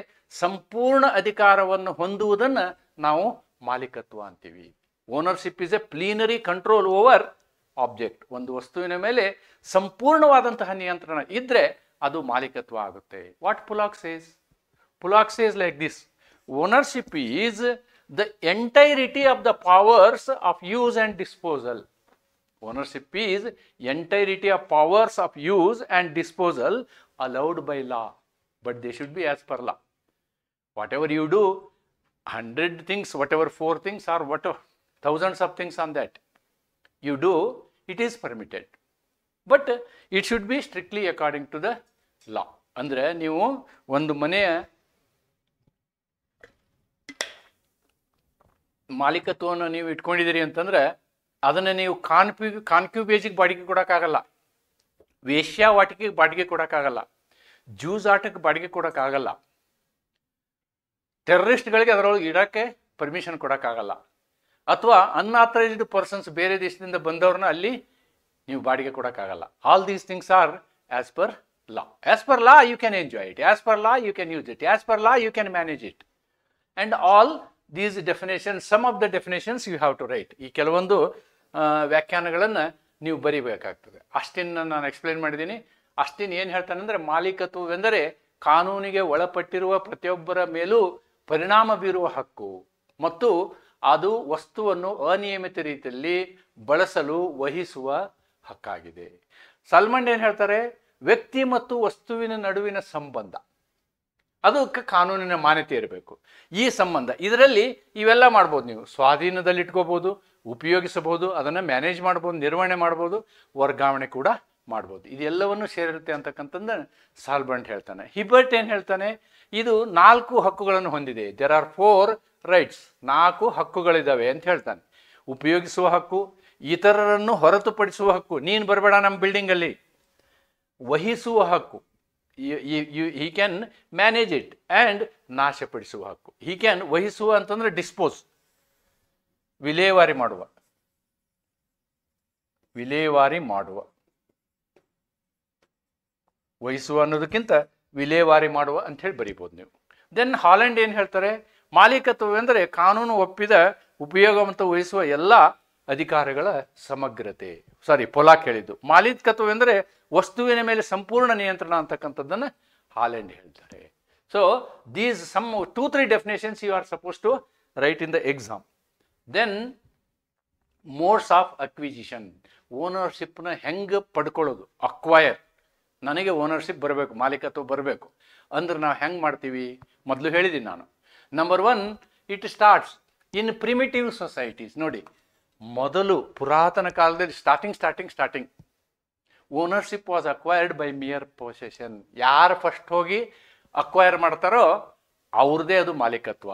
ಸಂಪೂರ್ಣ ಅಧಿಕಾರವನ್ನು ಹೊಂದುವುದನ್ನು ನಾವು ಮಾಲೀಕತ್ವ ಅಂತೀವಿ. Ownership is a plenary control over object. ಒಂದು ವಸ್ತುವಿನ ಮೇಲೆ ಸಂಪೂರ್ಣವಾದಂತಹ ನಿಯಂತ್ರಣ ಇದ್ದರೆ ಅದು ಮಾಲೀಕತ್ವ ಆಗುತ್ತೆ. What Pollock says? Pulak says like this: ownership is the entirety of the powers of use and disposal. Ownership is entirety of powers of use and disposal allowed by law, but they should be as per law. Whatever you do, 100 things, whatever 4 things or whatever, thousands of things on that you do, it is permitted. But it should be strictly according to the law. ಅಂದರೆ ನೀವು ಒಂದು ಮನೆಯ ಮಾಲೀಕತ್ವವನ್ನು ನೀವು ಇಟ್ಕೊಂಡಿದ್ದೀರಿ ಅಂತಂದರೆ ಅದನ್ನು ನೀವು ಕಾನ್ಕ್ಯೂಬೇಜಿಗೆ ಬಾಡಿಗೆ ಕೊಡೋಕ್ಕಾಗಲ್ಲ, ವೇಶ್ಯಾವಾಟಿಕೆಗೆ ಬಾಡಿಗೆ ಕೊಡೋಕ್ಕಾಗಲ್ಲ, ಜೂಜಾಟಕ್ಕೆ ಬಾಡಿಗೆ ಕೊಡೋಕ್ಕಾಗಲ್ಲ, ಟೆರರಿಸ್ಟ್ಗಳಿಗೆ ಅದರೊಳಗೆ ಇಡೋಕ್ಕೆ ಪರ್ಮಿಷನ್ ಕೊಡೋಕ್ಕಾಗಲ್ಲ, ಅಥವಾ ಅನ್ಆಥರೈಸ್ಡ್ ಪರ್ಸನ್ಸ್ ಬೇರೆ ದೇಶದಿಂದ ಬಂದವ್ರನ್ನ ಅಲ್ಲಿ ನೀವು ಬಾಡಿಗೆ ಕೊಡೋಕ್ಕಾಗಲ್ಲ. All these things are as per law. As per law you can enjoy it, as per law you can use it, as per law you can manage it, and all these definitions, some of the definitions you have to write. ಈ ಕೆಲವೊಂದು ವ್ಯಾಖ್ಯಾನಗಳನ್ನು ನೀವು ಬರೀಬೇಕಾಗ್ತದೆ. Austin ನಾನು explain ಮಾಡಿದ್ದೀನಿ. Austin ಏನು ಹೇಳ್ತಾನೆ ಅಂದರೆ, ಮಾಲೀಕತ್ವವೆಂದರೆ ಕಾನೂನಿಗೆ ಒಳಪಟ್ಟಿರುವ ಪ್ರತಿಯೊಬ್ಬರ ಮೇಲೂ ಪರಿಣಾಮ ಬೀರುವ ಹಕ್ಕು ಮತ್ತು ಅದು ವಸ್ತುವನ್ನು ಅನಿಯಮಿತ ರೀತಿಯಲ್ಲಿ ಬಳಸಲು ವಹಿಸುವ ಹಕ್ಕಾಗಿದೆ. ಸಲ್ಮಂಡ್ ಏನು ಹೇಳ್ತಾರೆ, ವ್ಯಕ್ತಿ ಮತ್ತು ವಸ್ತುವಿನ ನಡುವಿನ ಸಂಬಂಧ, ಅದಕ್ಕೆ ಕಾನೂನಿನ ಮಾನ್ಯತೆ ಇರಬೇಕು. ಈ ಸಂಬಂಧ ಇದರಲ್ಲಿ ಇವೆಲ್ಲ ಮಾಡ್ಬೋದು, ನೀವು ಸ್ವಾಧೀನದಲ್ಲಿ ಇಟ್ಕೋಬೋದು, ಉಪಯೋಗಿಸಬಹುದು, ಅದನ್ನು ಮ್ಯಾನೇಜ್ ಮಾಡ್ಬೋದು, ನಿರ್ವಹಣೆ ಮಾಡ್ಬೋದು, ವರ್ಗಾವಣೆ ಕೂಡ ಮಾಡ್ಬೋದು. ಇದೆಲ್ಲವನ್ನು ಸೇರಿರುತ್ತೆ ಅಂತಕ್ಕಂಥದ್ದು ಸಾಲ್ಮಂಡ್ ಹೇಳ್ತಾನೆ. ಹಿಬರ್ಟ್ ಏನು ಹೇಳ್ತಾನೆ, ಇದು 4 ಹಕ್ಕುಗಳನ್ನು ಹೊಂದಿದೆ. ದೇರ್ ಆರ್ 4 ರೈಟ್ಸ್, 4 ಹಕ್ಕುಗಳಿದ್ದಾವೆ ಅಂತ ಹೇಳ್ತಾನೆ. ಉಪಯೋಗಿಸುವ ಹಕ್ಕು, ಇತರರನ್ನು ಹೊರತುಪಡಿಸುವ ಹಕ್ಕು, ನೀನು ಬರಬೇಡ ನಮ್ಮ ಬಿಲ್ಡಿಂಗಲ್ಲಿ. ವಹಿಸುವ ಹಕ್ಕು, he can manage it, and ನಾಶಪಡಿಸುವ ಹಕ್ಕು. ಹಿ ಕ್ಯಾನ್ ವಹಿಸುವ ಅಂತಂದ್ರೆ ಡಿಸ್ಪೋಸ್, ವಿಲೇವಾರಿ ಮಾಡುವ, ವಹಿಸುವ ಅನ್ನೋದಕ್ಕಿಂತ ವಿಲೇವಾರಿ ಮಾಡುವ ಅಂತ ಹೇಳಿ ಬರೀಬೋದು ನೀವು. ದೆನ್ ಹಾಲೆಂಡ್ ಏನು ಹೇಳ್ತಾರೆ, ಮಾಲೀಕತ್ವವೆಂದರೆ ಕಾನೂನು ಒಪ್ಪಿದ ಉಪಯೋಗ ಮತ್ತು ವಹಿಸುವ ಎಲ್ಲ ಅಧಿಕಾರಗಳ ಸಮಗ್ರತೆ. ಪೊಲಾಕ್ ಹೇಳಿದ್ದು ಮಾಲೀಕತ್ವವೆಂದರೆ ವಸ್ತುವಿನ ಮೇಲೆ ಸಂಪೂರ್ಣ ನಿಯಂತ್ರಣ ಅಂತಕ್ಕಂಥದ್ದನ್ನು ಹಾಲೆಂಡ್ ಹೇಳ್ತಾರೆ. So these some 2-3 definitions you are suppose to write in the exam. Then modes of acquisition, ಓನರ್ಶಿಪ್ನ ಹೆಂಗೆ ಪಡ್ಕೊಳ್ಳೋದು, ಅಕ್ವೈರ್, ನನಗೆ ಓನರ್ಶಿಪ್ ಬರಬೇಕು, ಮಾಲೀಕತ್ವ ಬರಬೇಕು ಅಂದ್ರೆ ನಾವು ಹೆಂಗೆ ಮಾಡ್ತೀವಿ, ಮೊದಲು ಹೇಳಿದ್ದೀನಿ ನಾನು. Number 1, it starts in primitive societies. ನೋಡಿ, ಮೊದಲು ಪುರಾತನ ಕಾಲದಲ್ಲಿ starting ownership was acquired by mere possession. ಯಾರು ಫಸ್ಟ್ ಹೋಗಿ ಅಕ್ವೈರ್ ಮಾಡ್ತಾರೋ ಅವ್ರದ್ದೇ ಅದು ಮಾಲೀಕತ್ವ.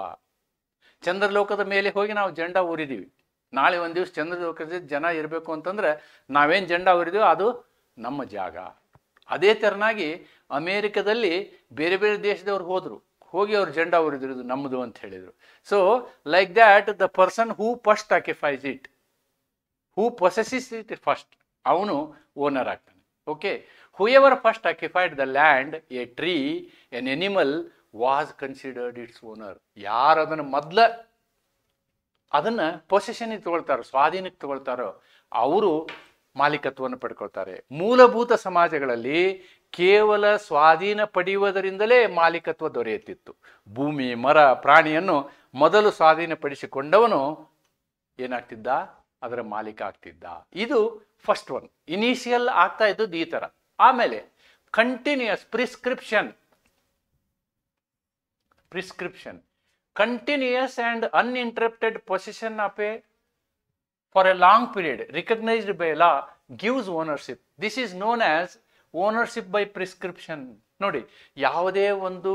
ಚಂದ್ರಲೋಕದ ಮೇಲೆ ಹೋಗಿ ನಾವು ಜೆಂಡಾ ಊರಿದೀವಿ, ನಾಳೆ ಒಂದು ದಿವಸ ಚಂದ್ರಲೋಕದ ಜನ ಇರಬೇಕು ಅಂತಂದ್ರೆ ನಾವೇನು ಜೆಂಡಾ ಊರಿದೀವೋ ಅದು ನಮ್ಮ ಜಾಗ. ಅದೇ ತೆರನಾಗಿ ಅಮೇರಿಕದಲ್ಲಿ ಬೇರೆ ಬೇರೆ ದೇಶದವ್ರು ಹೋಗಿ ಅವ್ರು ಜೆಂಡಾ ಊರಿದ್ರು, ಇದು ನಮ್ಮದು ಅಂತ ಹೇಳಿದರು. So like that the person who first occupies it, who possesses it first, ಅವನು ಓನರ್ ಆಗ್ತಾನೆ. Okay, whoever first occupied the land, a tree, an animal was considered its owner. ಯಾರು ಅದನ್ನು ಪೊಸೆಷನ್ಗೆ ತಗೊಳ್ತಾರೋ, ಸ್ವಾಧೀನಕ್ಕೆ ತಗೊಳ್ತಾರೋ ಅವರು ಮಾಲೀಕತ್ವವನ್ನು ಪಡ್ಕೊಳ್ತಾರೆ. ಮೂಲಭೂತ ಸಮಾಜಗಳಲ್ಲಿ ಕೇವಲ ಸ್ವಾಧೀನ ಪಡೆಯುವುದರಿಂದಲೇ ಮಾಲೀಕತ್ವ ದೊರೆಯುತ್ತಿತ್ತು. ಭೂಮಿ, ಮರ, ಪ್ರಾಣಿಯನ್ನು ಮೊದಲು ಸ್ವಾಧೀನಪಡಿಸಿಕೊಂಡವನು ಏನಾಗ್ತಿದ್ದ, ಅದರ ಮಾಲೀಕ ಆಗ್ತಿದ್ದ. ಇದು ಫಸ್ಟ್ ಒನ್. ಇನಿಷಿಯಲ್ ಆಗ್ತಾ ಇದ್ದದ್ದು ಈ ಥರ. ಆಮೇಲೆ continuous prescription continuous and uninterrupted position of A for A long period recognised by law gives ownership. This is known as ownership by prescription. ನೋಡಿ, ಯಾವುದೇ ಒಂದು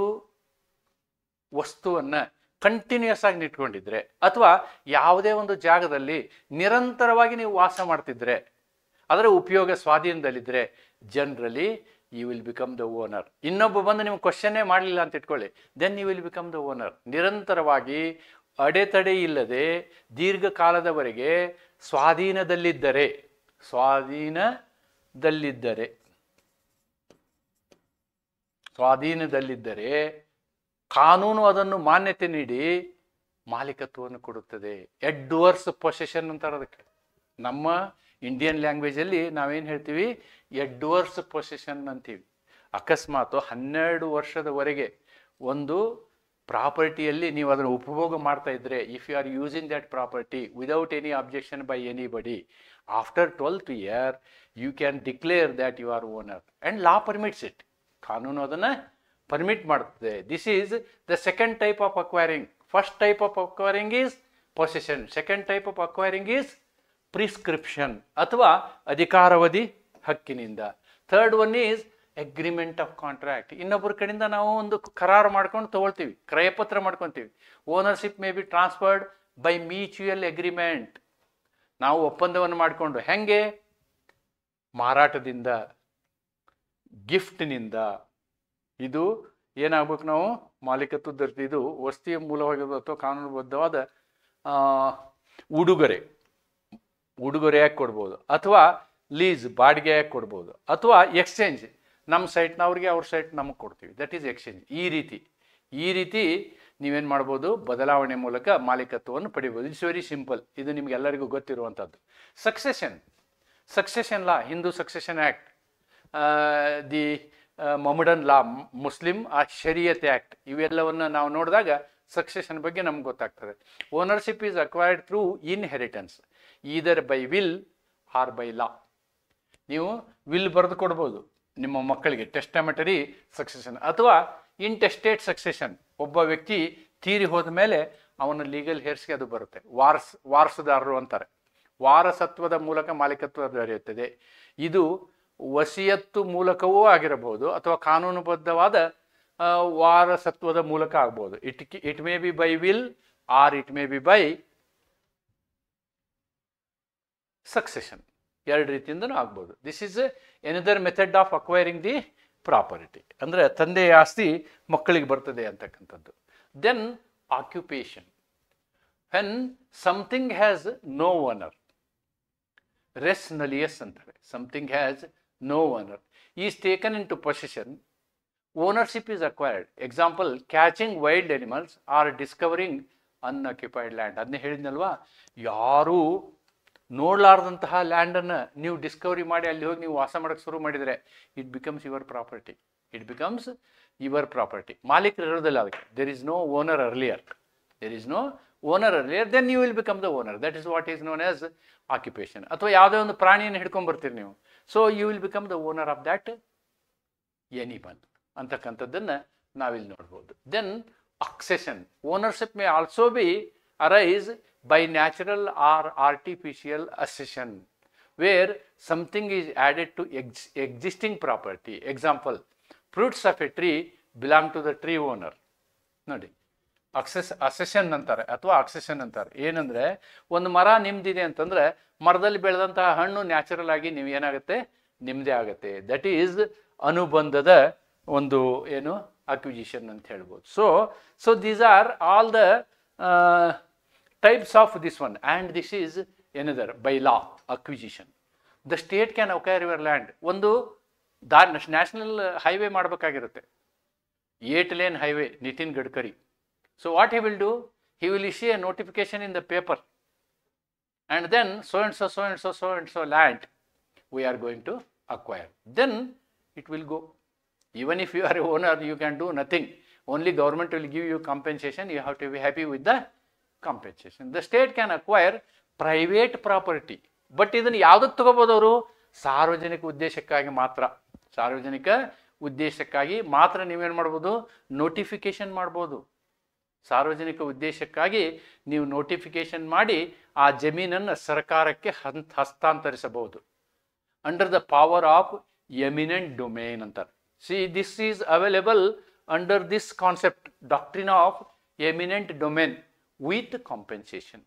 ವಸ್ತುವನ್ನು ಕಂಟಿನ್ಯೂಯಸ್ ಆಗಿ ಇಟ್ಕೊಂಡಿದ್ರೆ ಅಥವಾ ಯಾವುದೇ ಒಂದು ಜಾಗದಲ್ಲಿ ನಿರಂತರವಾಗಿ ನೀವು ವಾಸ ಮಾಡ್ತಿದ್ರೆ, ಅದರ ಉಪಯೋಗ ಸ್ವಾಧೀನದಲ್ಲಿದ್ದರೆ, generally you will become the owner. ಇನ್ನೊಬ್ಬ ಬಂದು ನಿಮ್ಗೆ ಕ್ವಶನ್ನೇ ಮಾಡಲಿಲ್ಲ ಅಂತ ಇಟ್ಕೊಳ್ಳಿ, then you will become the owner. ನಿರಂತರವಾಗಿ ಅಡೆತಡೆ ಇಲ್ಲದೆ ದೀರ್ಘಕಾಲದವರೆಗೆ ಸ್ವಾಧೀನದಲ್ಲಿದ್ದರೆ ಕಾನೂನು ಅದನ್ನು ಮಾನ್ಯತೆ ನೀಡಿ ಮಾಲೀಕತ್ವವನ್ನು ಕೊಡುತ್ತದೆ. ಎಡ್ವರ್ಸ್ ಪೊಸೆಷನ್ ಅಂತಾರೆ ಅದಕ್ಕೆ. ನಮ್ಮ ಇಂಡಿಯನ್ ಲ್ಯಾಂಗ್ವೇಜಲ್ಲಿ ನಾವೇನು ಹೇಳ್ತೀವಿ, ಎಡ್ವರ್ಸ್ ಪೊಸೆಷನ್ ಅಂತೀವಿ. ಅಕಸ್ಮಾತ್ 12 ವರ್ಷದವರೆಗೆ ಒಂದು ಪ್ರಾಪರ್ಟಿಯಲ್ಲಿ ನೀವು ಅದನ್ನು ಉಪಭೋಗ ಮಾಡ್ತಾ ಇದ್ರೆ, if you are using that property without any objection by anybody, after 12th year you can declare that you are owner and law permits it. ಕಾನೂನು ಅದನ್ನು ಪರ್ಮಿಟ್ ಮಾಡುತ್ತದೆ. This is the second type of acquiring. First type of acquiring is possession, second type of acquiring is prescription ಅಥವಾ ಅಧಿಕಾರಾವಧಿ ಹಕ್ಕಿನಿಂದ. Third one is agreement of contract. ಇನ್ನೊಬ್ಬರ ಕಡೆಯಿಂದ ನಾವು ಒಂದು ಕರಾರು ಮಾಡ್ಕೊಂಡು ತಗೊಳ್ತೀವಿ, ಕ್ರಯಪತ್ರ ಮಾಡ್ಕೊತೀವಿ. Ownership may be transferred by mutual agreement. ನಾವು ಒಪ್ಪಂದವನ್ನು ಮಾಡಿಕೊಂಡು, ಹೆಂಗೆ, ಮಾರಾಟದಿಂದ, ಗಿಫ್ಟ್ನಿಂದ. ಇದು ಏನಾಗಬೇಕು, ನಾವು ಮಾಲೀಕತ್ವದ ಇದು ವಸ್ತುವಿಯ ಮೂಲವಾಗಿರೋದು ಅಥವಾ ಕಾನೂನುಬದ್ಧವಾದ ಉಡುಗೊರೆಯಾಗಿ ಕೊಡ್ಬೋದು, ಅಥವಾ ಲೀಸ್ ಬಾಡಿಗೆಯಾಗಿ ಕೊಡ್ಬೋದು, ಅಥವಾ ಎಕ್ಸ್ಚೇಂಜ್, ನಮ್ಮ ಸೈಟ್ನವ್ರಿಗೆ ಅವ್ರ ಸೈಟ್ ನಮಗೆ ಕೊಡ್ತೀವಿ, ದಟ್ ಈಸ್ ಎಕ್ಸ್ಚೇಂಜ್. ಈ ರೀತಿ ನೀವೇನು ಮಾಡ್ಬೋದು, ಬದಲಾವಣೆ ಮೂಲಕ ಮಾಲೀಕತ್ವವನ್ನು ಪಡಿಬೋದು. It's very simple. ಇದು ನಿಮಗೆಲ್ಲರಿಗೂ ಗೊತ್ತಿರುವಂಥದ್ದು. Succession law, Hindu succession act, the Mohammedan law, Muslim Shariat act, ಇವೆಲ್ಲವನ್ನು ನಾವು ನೋಡಿದಾಗ ಸಕ್ಸೆಷನ್ ಬಗ್ಗೆ ನಮ್ಗೆ ಗೊತ್ತಾಗ್ತದೆ. Ownership is acquired through inheritance, either by will or by law. ನೀವು ವಿಲ್ ಬರೆದು ಕೊಡ್ಬೋದು ನಿಮ್ಮ ಮಕ್ಕಳಿಗೆ, ಟೆಸ್ಟಮೆಟರಿ ಸಕ್ಸೆಷನ್, ಅಥವಾ ಇಂಟೆಸ್ಟೇಟ್ ಸಕ್ಸೆಷನ್. ಒಬ್ಬ ವ್ಯಕ್ತಿ ತೀರಿ ಹೋದ ಮೇಲೆ ಅವನ ಲೀಗಲ್ ಹೇರ್ಸ್ಗೆ ಅದು ಬರುತ್ತೆ. ವಾರಸುದಾರರು ಅಂತಾರೆ. ವಾರಸತ್ವದ ಮೂಲಕ ಮಾಲೀಕತ್ವ ದೊರೆಯುತ್ತದೆ. ಇದು ವಸಿಯತ್ತು ಮೂಲಕವೂ ಆಗಿರಬಹುದು ಅಥವಾ ಕಾನೂನುಬದ್ಧವಾದ ವಾರಸತ್ವದ ಮೂಲಕ ಆಗ್ಬೋದು. It may be by will or it may be by succession. ಎರಡು ರೀತಿಯಿಂದನೂ ಆಗ್ಬೋದು. This is another method of acquiring the property. ಅಂದರೆ ತಂದೆಯ ಆಸ್ತಿ ಮಕ್ಕಳಿಗೆ ಬರ್ತದೆ ಅಂತಕ್ಕಂಥದ್ದು. Then occupation, when something has no owner, res nullius ಅಂತಾರೆ. Something has no owner is taken into possession, ownership is acquired. Example, catching wild animals or discovering unoccupied land. ಅದನ್ನೇ ಹೇಳಿದ್ನಲ್ವಾ, ಯಾರೂ ನೋಡಲಾರ್ದಂತಹ ಲ್ಯಾಂಡನ್ನು ನೀವು ಡಿಸ್ಕವರಿ ಮಾಡಿ ಅಲ್ಲಿ ಹೋಗಿ ನೀವು ವಾಸ ಮಾಡೋಕ್ಕೆ ಶುರು ಮಾಡಿದರೆ, it becomes your property, it becomes your property. ಮಾಲೀಕರು ಇರೋದಿಲ್ಲ ಅದಕ್ಕೆ. There is no owner earlier. There is no owner earlier, then you will become the owner. That is what is known as occupation. ಅಥವಾ ಯಾವುದೇ ಒಂದು ಪ್ರಾಣಿಯನ್ನು ಹಿಡ್ಕೊಂಡ್ ಬರ್ತೀರಿ ನೀವು, so you will become the owner of that animal ಅಂತಕ್ಕಂಥದ್ದನ್ನು ನಾವಿಲ್ಲಿ ನೋಡ್ಬೋದು. Then accession. Ownership may also be arise by natural or artificial accession, where something is added to existing property. Example, fruits of a tree belong to the tree owner. ನೋಡಿ, ಅಸೆಷನ್ ಅಂತಾರೆ ಅಥವಾ accession ಅಂತಾರೆ. ಏನಂದ್ರೆ, ಒಂದು ಮರ ನಿಮ್ದಿದೆ ಅಂತಂದ್ರೆ ಮರದಲ್ಲಿ ಬೆಳೆದಂತಹ ಹಣ್ಣು ನ್ಯಾಚುರಲ್ ಆಗಿ ನೀವು ಏನಾಗುತ್ತೆ, ನಿಮ್ದೇ ಆಗುತ್ತೆ. ದಟ್ ಈಸ್ ಅನುಬಂಧದ ಒಂದು ಏನು ಅಕ್ವಿಜಿಷನ್ ಅಂತ ಹೇಳ್ಬೋದು. So these are all the types of this one, and this is another by law acquisition. The state can acquire your land. ಒಂದು ನ್ಯಾಷನಲ್ ಹೈವೇ ಮಾಡಬೇಕಾಗಿರುತ್ತೆ, 8 lane highway, Nitin Gadkari. So what he will do, he will issue a notification in the paper, and then so and so land we are going to acquire. Then it will go. Even if you are a owner, you can do nothing. Only government will give you compensation. You have to be happy with the compensation. The state can acquire private property. But ಇದನ್ನು ಯಾವುದಕ್ಕೆ ತಗೋಬೋದು ಅವರು? ಸಾರ್ವಜನಿಕ ಉದ್ದೇಶಕ್ಕಾಗಿ ಮಾತ್ರ. ಸಾರ್ವಜನಿಕ ಉದ್ದೇಶಕ್ಕಾಗಿ ಮಾತ್ರ ನೀವೇನು ಮಾಡ್ಬೋದು? ನೋಟಿಫಿಕೇಶನ್ ಮಾಡ್ಬೋದು. ಸಾರ್ವಜನಿಕ ಉದ್ದೇಶಕ್ಕಾಗಿ ನೀವು ನೋಟಿಫಿಕೇಶನ್ ಮಾಡಿ ಆ ಜಮೀನನ್ನು ಸರ್ಕಾರಕ್ಕೆ ಹಸ್ತಾಂತರಿಸಬಹುದು. Under the power of eminent domain ಅಂತಾರೆ. See, this is available under this concept, doctrine of eminent domain with compensation.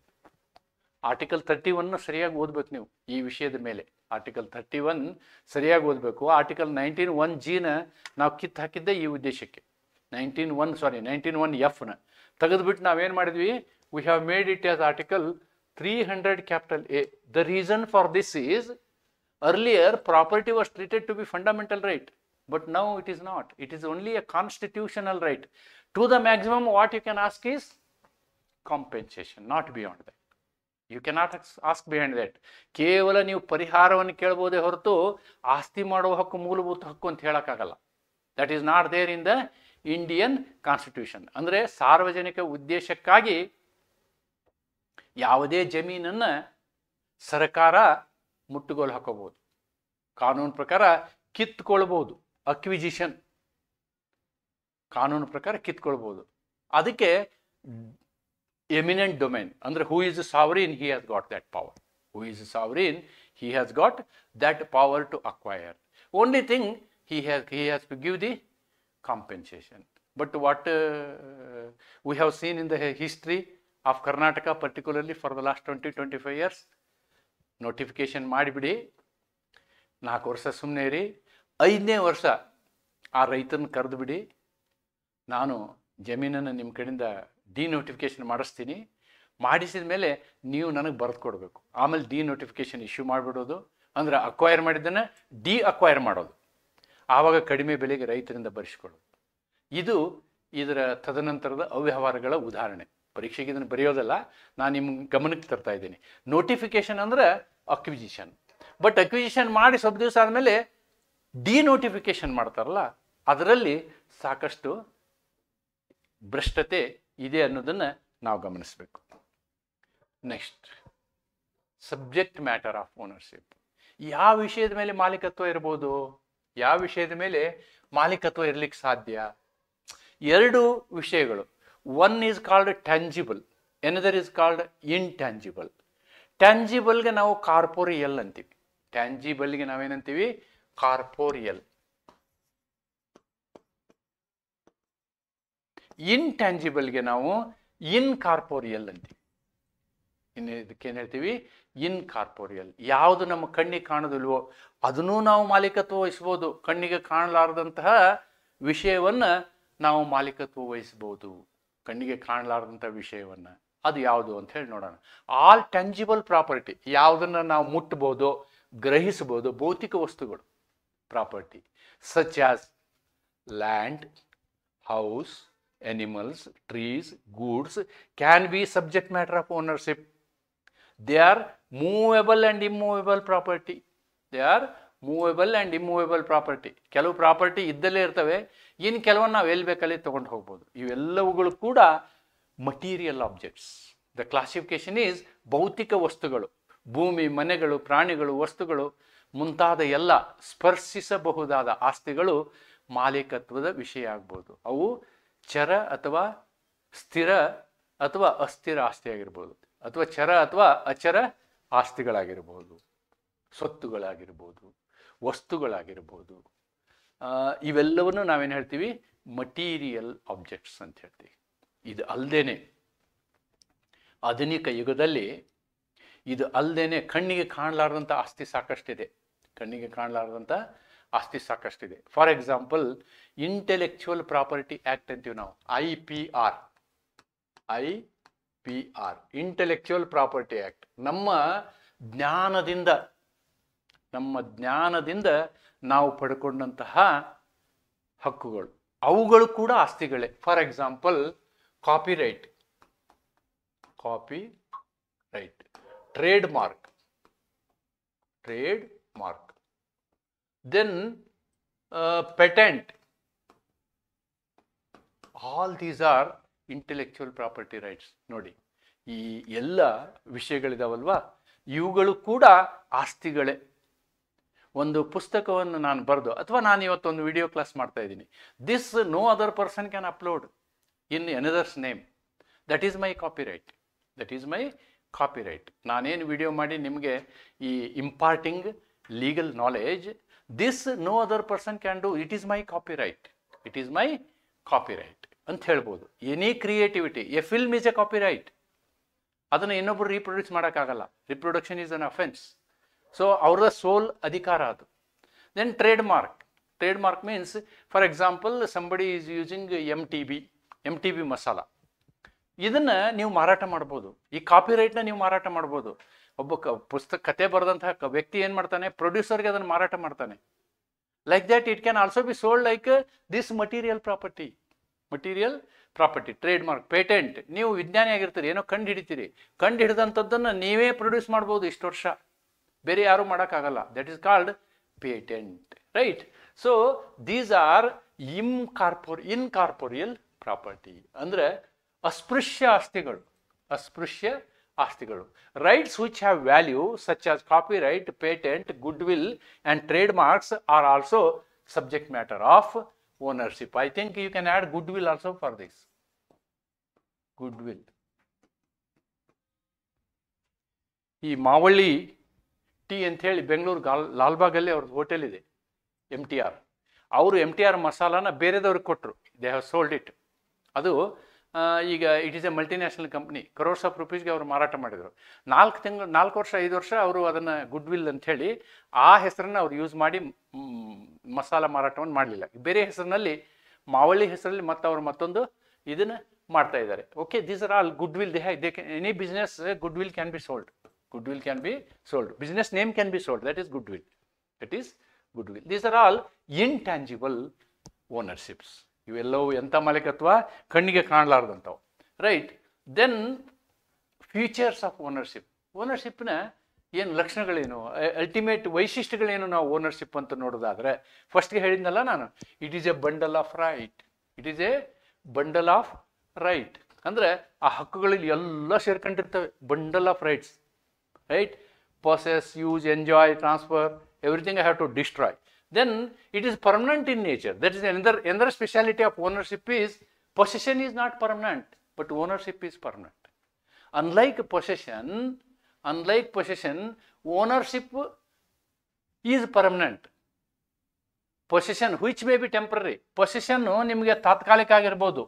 Article 31 ಸರಿಯಾಗಿ ಓದ್ಬೇಕು ನೀವು ಈ ವಿಷಯದ ಮೇಲೆ. ಆರ್ಟಿಕಲ್ 31 ಸರಿಯಾಗಿ ಓದಬೇಕು. ಆರ್ಟಿಕಲ್ 19(1)G ನಾವು ಕಿತ್ತು ಹಾಕಿದ್ದೆ ಈ ಉದ್ದೇಶಕ್ಕೆ. 19(1)F ತೆಗೆದುಬಿಟ್ಟು ನಾವೇನು ಮಾಡಿದ್ವಿ, we have made it as article 300(A). The reason for this is, earlier property was treated to be fundamental right, but now it is not. It is only a constitutional right. To the maximum what you can ask is compensation, not beyond that. You cannot ask behind that. ಕೇವಲ ನೀವು ಪರಿಹಾರವನ್ನು ಕೇಳಬಹುದೇ ಹೊರತು ಆಸ್ತಿ ಮಾಡುವ ಹಕ್ಕು ಮೂಲಭೂತ ಹಕ್ಕು ಅಂತ ಹೇಳಕ್ಕಾಗಲ್ಲ. That is not there in the Indian Constitution. ಅಂದರೆ ಸಾರ್ವಜನಿಕ ಉದ್ದೇಶಕ್ಕಾಗಿ ಯಾವುದೇ ಜಮೀನನ್ನು ಸರ್ಕಾರ ಮುಟ್ಟುಗೋಲು ಹಾಕೋಬಹುದು, ಕಾನೂನು ಪ್ರಕಾರ ಕಿತ್ಕೊಳ್ಬಹುದು. ಅಕ್ವಿಜಿಷನ್ ಕಾನೂನು ಪ್ರಕಾರ ಕಿತ್ಕೊಳ್ಬಹುದು. ಅದಕ್ಕೆ ಎಮಿನೆಂಟ್ ಡೊಮೇನ್ ಅಂದರೆ who is sovereign, he has got that power. Who is sovereign, he has got that power to acquire. Only thing he has to give the compensation. But what we have seen in the history of Karnataka, particularly for the last 20-25 years, notification ಮಾಡಿಬಿಡಿ, 4 ವರ್ಷ ಸುಮ್ಮನೆ ಇರಿ, 5ನೇ ವರ್ಷ ಆ ರೈತನ ಕರೆದು ಬಿಡಿ, ನಾನು ಜಮೀನನ್ನು ನಿಮ್ಮ ಕಡೆಯಿಂದ ಡಿನೋಟಿಫಿಕೇಶನ್ ಮಾಡಿಸ್ತೀನಿ, ಮಾಡಿಸಿದ ಮೇಲೆ ನೀವು ನನಗೆ ಬರೆದು ಕೊಡಬೇಕು. ಆಮೇಲೆ ಡಿನೋಟಿಫಿಕೇಶನ್ ಇಶ್ಯೂ ಮಾಡಿಬಿಡೋದು, ಅಂದರೆ ಅಕ್ವೈರ್ ಮಾಡಿದ್ದನ್ನು ಅಕ್ವೈರ್ ಮಾಡೋದು. ಆವಾಗ ಕಡಿಮೆ ಬೆಲೆಗೆ ರೈತರಿಂದ ಬರೆಸ್ಕೊಳ್ಳೋದು. ಇದು ಇದರ ತದನಂತರದ ಅವ್ಯವಹಾರಗಳ ಉದಾಹರಣೆ. ಪರೀಕ್ಷೆಗೆ ಇದನ್ನು ಬರೆಯೋದಲ್ಲ, ನಾನು ನಿಮ್ಮ ಗಮನಕ್ಕೆ ತರ್ತಾ ಇದ್ದೀನಿ. ನೋಟಿಫಿಕೇಶನ್ ಅಂದರೆ ಅಕ್ವಿಜಿಷನ್. ಬಟ್ ಅಕ್ವಿಜಿಷನ್ ಮಾಡಿ ಸ್ವಲ್ಪ ದಿವಸ ಆದಮೇಲೆ ಡಿನೋಟಿಫಿಕೇಶನ್ ಮಾಡ್ತಾರಲ್ಲ, ಅದರಲ್ಲಿ ಸಾಕಷ್ಟು ಭ್ರಷ್ಟತೆ ಇದೆ ಅನ್ನೋದನ್ನು ನಾವು ಗಮನಿಸಬೇಕು. Next, subject matter of ownership. ಯಾವ ವಿಷಯದ ಮೇಲೆ ಮಾಲೀಕತ್ವ ಇರ್ಬೋದು, ಯಾವ ವಿಷಯದ ಮೇಲೆ ಮಾಲೀಕತ್ವ ಇರಲಿಕ್ಕೆ ಸಾಧ್ಯ? 2 ವಿಷಯಗಳು. One is called tangible, another is called intangible. ಟ್ಯಾಂಜಿಬಲ್ಗೆ ನಾವು ಕಾರ್ಪೋರಿಯಲ್ ಅಂತೀವಿ. ಟ್ಯಾಂಜಿಬಲ್ಗೆ ನಾವೇನಂತೀವಿ? ಕಾರ್ಪೋರಿಯಲ್. ಇನ್ಟ್ಯಾಂಜಿಬಲ್ಗೆ ನಾವು ಇನ್ಕಾರ್ಪೋರಿಯಲ್ ಅಂತೀವಿ. ಇದಕ್ಕೇನು ಹೇಳ್ತೀವಿ? ಇನ್ಕಾರ್ಪೋರಿಯಲ್. ಯಾವುದು ನಮ್ಮ ಕಣ್ಣಿಗೆ ಕಾಣೋದಿಲ್ವೋ ಅದನ್ನೂ ನಾವು ಮಾಲೀಕತ್ವ ವಹಿಸ್ಬೋದು. ಕಣ್ಣಿಗೆ ಕಾಣಲಾರದಂತಹ ವಿಷಯವನ್ನು ನಾವು ಮಾಲೀಕತ್ವ ವಹಿಸ್ಬೋದು. ಕಣ್ಣಿಗೆ ಕಾಣಲಾರದಂಥ ವಿಷಯವನ್ನು ಅದು ಯಾವುದು ಅಂತ ಹೇಳಿ ನೋಡೋಣ. ಆಲ್ ಟ್ಯಾಂಜಿಬಲ್ ಪ್ರಾಪರ್ಟಿ, ಯಾವುದನ್ನು ನಾವು ಮುಟ್ಬೋದು, ಗ್ರಹಿಸ್ಬೋದು, ಭೌತಿಕ ವಸ್ತುಗಳು property, such as land, house, animals, trees, goods can be subject matter of ownership. They are movable and immovable property. They are movable and immovable property. ಕೆಲವು ಪ್ರಾಪರ್ಟಿ ಇದ್ದಲ್ಲೇ ಇರ್ತವೆ, ಇನ್ನು ಕೆಲವೊಂದು ನಾವು ಎಲ್ಲಿ ಬೇಕಲ್ಲಿ ತೊಗೊಂಡು ಹೋಗ್ಬೋದು. ಇವೆಲ್ಲವುಗಳು ಕೂಡ material objects. The classification is ಭೌತಿಕ ವಸ್ತುಗಳು, ಭೂಮಿ, ಮನೆಗಳು, ಪ್ರಾಣಿಗಳು, ವಸ್ತುಗಳು ಮುಂತಾದ ಎಲ್ಲ ಸ್ಪರ್ಶಿಸಬಹುದಾದ ಆಸ್ತಿಗಳು ಮಾಲೀಕತ್ವದ ವಿಷಯ ಆಗ್ಬೋದು. ಅವು ಚರ ಅಥವಾ ಸ್ಥಿರ ಅಥವಾ ಅಸ್ಥಿರ ಆಸ್ತಿ ಆಗಿರ್ಬೋದು, ಅಥವಾ ಚರ ಅಥವಾ ಅಚರ ಆಸ್ತಿಗಳಾಗಿರ್ಬೋದು, ಸ್ವತ್ತುಗಳಾಗಿರ್ಬೋದು, ವಸ್ತುಗಳಾಗಿರ್ಬೋದು. ಇವೆಲ್ಲವನ್ನು ನಾವೇನು ಹೇಳ್ತೀವಿ, ಮಟೀರಿಯಲ್ ಆಬ್ಜೆಕ್ಟ್ಸ್ ಅಂತ ಹೇಳ್ತೀವಿ. ಇದು ಅಲ್ಲದೇನೆ ಆಧುನಿಕ ಯುಗದಲ್ಲಿ ಇದು ಅಲ್ಲದೇನೆ ಕಣ್ಣಿಗೆ ಕಾಣಲಾರ್ದಂಥ ಆಸ್ತಿ ಸಾಕಷ್ಟಿದೆ. ಕಣ್ಣಿಗೆ ಕಾಣಲಾರ್ದಂಥ ಆಸ್ತಿ ಸಾಕಷ್ಟಿದೆ. For example, intellectual property act ಅಂತೀವಿ ನಾವು, IPR, ಇಂಟೆಲೆಕ್ಚುವಲ್ ಪ್ರಾಪರ್ಟಿ ಆ್ಯಕ್ಟ್. ನಮ್ಮ ಜ್ಞಾನದಿಂದ ನಾವು ಪಡ್ಕೊಂಡಂತಹ ಹಕ್ಕುಗಳು, ಅವುಗಳು ಕೂಡ ಆಸ್ತಿಗಳೇ. For example, copyright, trademark, then patent. All these are intellectual property rights. ನೋಡಿ, ಈ ಎಲ್ಲ ವಿಷಯಗಳಿದಾವಲ್ವಾ, ಇವುಗಳು ಕೂಡ ಆಸ್ತಿಗಳೇ. ಒಂದು ಪುಸ್ತಕವನ್ನು ನಾನು ಬರೆದು, ಅಥವಾ ನಾನು ಇವತ್ತೊಂದು ವಿಡಿಯೋ ಕ್ಲಾಸ್ ಮಾಡ್ತಾ ಇದ್ದೀನಿ, this no other person can upload in another's name, that is my copyright. ನಾನೇನು ವಿಡಿಯೋ ಮಾಡಿ ನಿಮಗೆ ಈ imparting legal knowledge, this no other person can do, it is my copyright ಅಂತ ಹೇಳ್ಬೋದು. Any creativity, a film is a copyright. ಅದನ್ನು ಇನ್ನೊಬ್ಬರು reproduce ಮಾಡೋಕ್ಕಾಗಲ್ಲ. Reproduction is an offence. So ಅವ್ರದ ಸೋಲ್ ಅಧಿಕಾರ ಅದು. Then trademark means, for example, somebody is using MTB masala. ಇದನ್ನು ನೀವು ಮಾರಾಟ ಮಾಡ್ಬೋದು. ಈ ಕಾಪಿರೈಟ್ನ ನೀವು ಮಾರಾಟ ಮಾಡ್ಬೋದು. ಒಬ್ಬ ಕತೆ ಬರೆದಂತಹ ವ್ಯಕ್ತಿ ಏನು ಮಾಡ್ತಾನೆ, ಪ್ರೊಡ್ಯೂಸರ್ಗೆ ಅದನ್ನು ಮಾರಾಟ ಮಾಡ್ತಾನೆ. Like that it can also be sold like this material property. Trade mark. Patent, ನೀವು ವಿಜ್ಞಾನಿ ಆಗಿರ್ತೀರಿ, ಏನೋ ಕಂಡು ಹಿಡಿತೀರಿ, ಕಂಡು ಹಿಡಿದಂಥದ್ದನ್ನು ನೀವೇ ಪ್ರೊಡ್ಯೂಸ್ ಮಾಡ್ಬೋದು ಇಷ್ಟು ವರ್ಷ, ಬೇರೆ ಯಾರು ಮಾಡೋಕ್ಕಾಗಲ್ಲ. That is called patent, right? So these are incorporeal property, ಅಂದರೆ ಅಸ್ಪೃಶ್ಯ ಆಸ್ತಿಗಳು. Rights which have value such as copyright, patent, goodwill and trademarks are also subject matter of ownership. I think you can add goodwill also for this. Goodwill. ಈ Mavalli tea ಅಂಥೇಳಿ ಬೆಂಗಳೂರು ಲಾಲ್ಬಾಗಲ್ಲಿ ಅವ್ರದ್ದು hotel ಇದೆ, MTR. ಅವರು MTR ಮಸಾಲಾನ ಬೇರೆದವ್ರಿಗೆ ಕೊಟ್ಟರು. They have sold it. ಅದು ಈಗ it is A multinational company. crores of rupeesಗೆ ಅವರು ಮಾರಾಟ ಮಾಡಿದರು. 4 ವರ್ಷ 5 ವರ್ಷ ಅವರು ಅದನ್ನು ಗುಡ್ ವಿಲ್ ಅಂಥೇಳಿ ಆ ಹೆಸರನ್ನು ಅವ್ರು ಯೂಸ್ ಮಾಡಿ ಮಸಾಲ ಮಾರಾಟವನ್ನು ಮಾಡಲಿಲ್ಲ. ಬೇರೆ ಹೆಸರಿನಲ್ಲಿ, ಮಾವಳ್ಳಿ ಹೆಸರಲ್ಲಿ ಮತ್ತೊಂದು ಇದನ್ನು ಮಾಡ್ತಾ ಇದ್ದಾರೆ. Okay, these are all good will. Any business good will can be sold. Business name can be sold. That is goodwill. These are all intangible ownerships. ಇವೆಲ್ಲವೂ ಎಂಥ ಮಾಲೀಕತ್ವ, ಕಣ್ಣಿಗೆ ಕಾಣಲಾರ್ದಂಥವು, ರೈಟ್? ದೆನ್ ಫೀಚರ್ಸ್ ಆಫ್ ಓನರ್ಶಿಪ್ನ ಏನು ಲಕ್ಷಣಗಳೇನು, ಅಲ್ಟಿಮೇಟ್ ವೈಶಿಷ್ಟ್ಯಗಳೇನು ನಾವು ownership ಅಂತ ನೋಡೋದಾದರೆ, ಫಸ್ಟ್ಗೆ ಹೇಳಿದ್ನಲ್ಲ ನಾನು, it is a bundle of right. ಅಂದರೆ ಆ ಹಕ್ಕುಗಳಲ್ಲಿ ಎಲ್ಲ ಸೇರ್ಕೊಂಡಿರ್ತವೆ. Bundle of rights, right? Possess, use, enjoy, transfer, everything I have to destroy. Then it is permanent in nature. That is another speciality of ownership is, possession is not permanent, but ownership is permanent. Unlike possession, ownership is permanent. Possession which may be temporary. Possession ನಿಮಗೆ ತಾತ್ಕಾಲಿಕ ಆಗಿರಬಹುದು.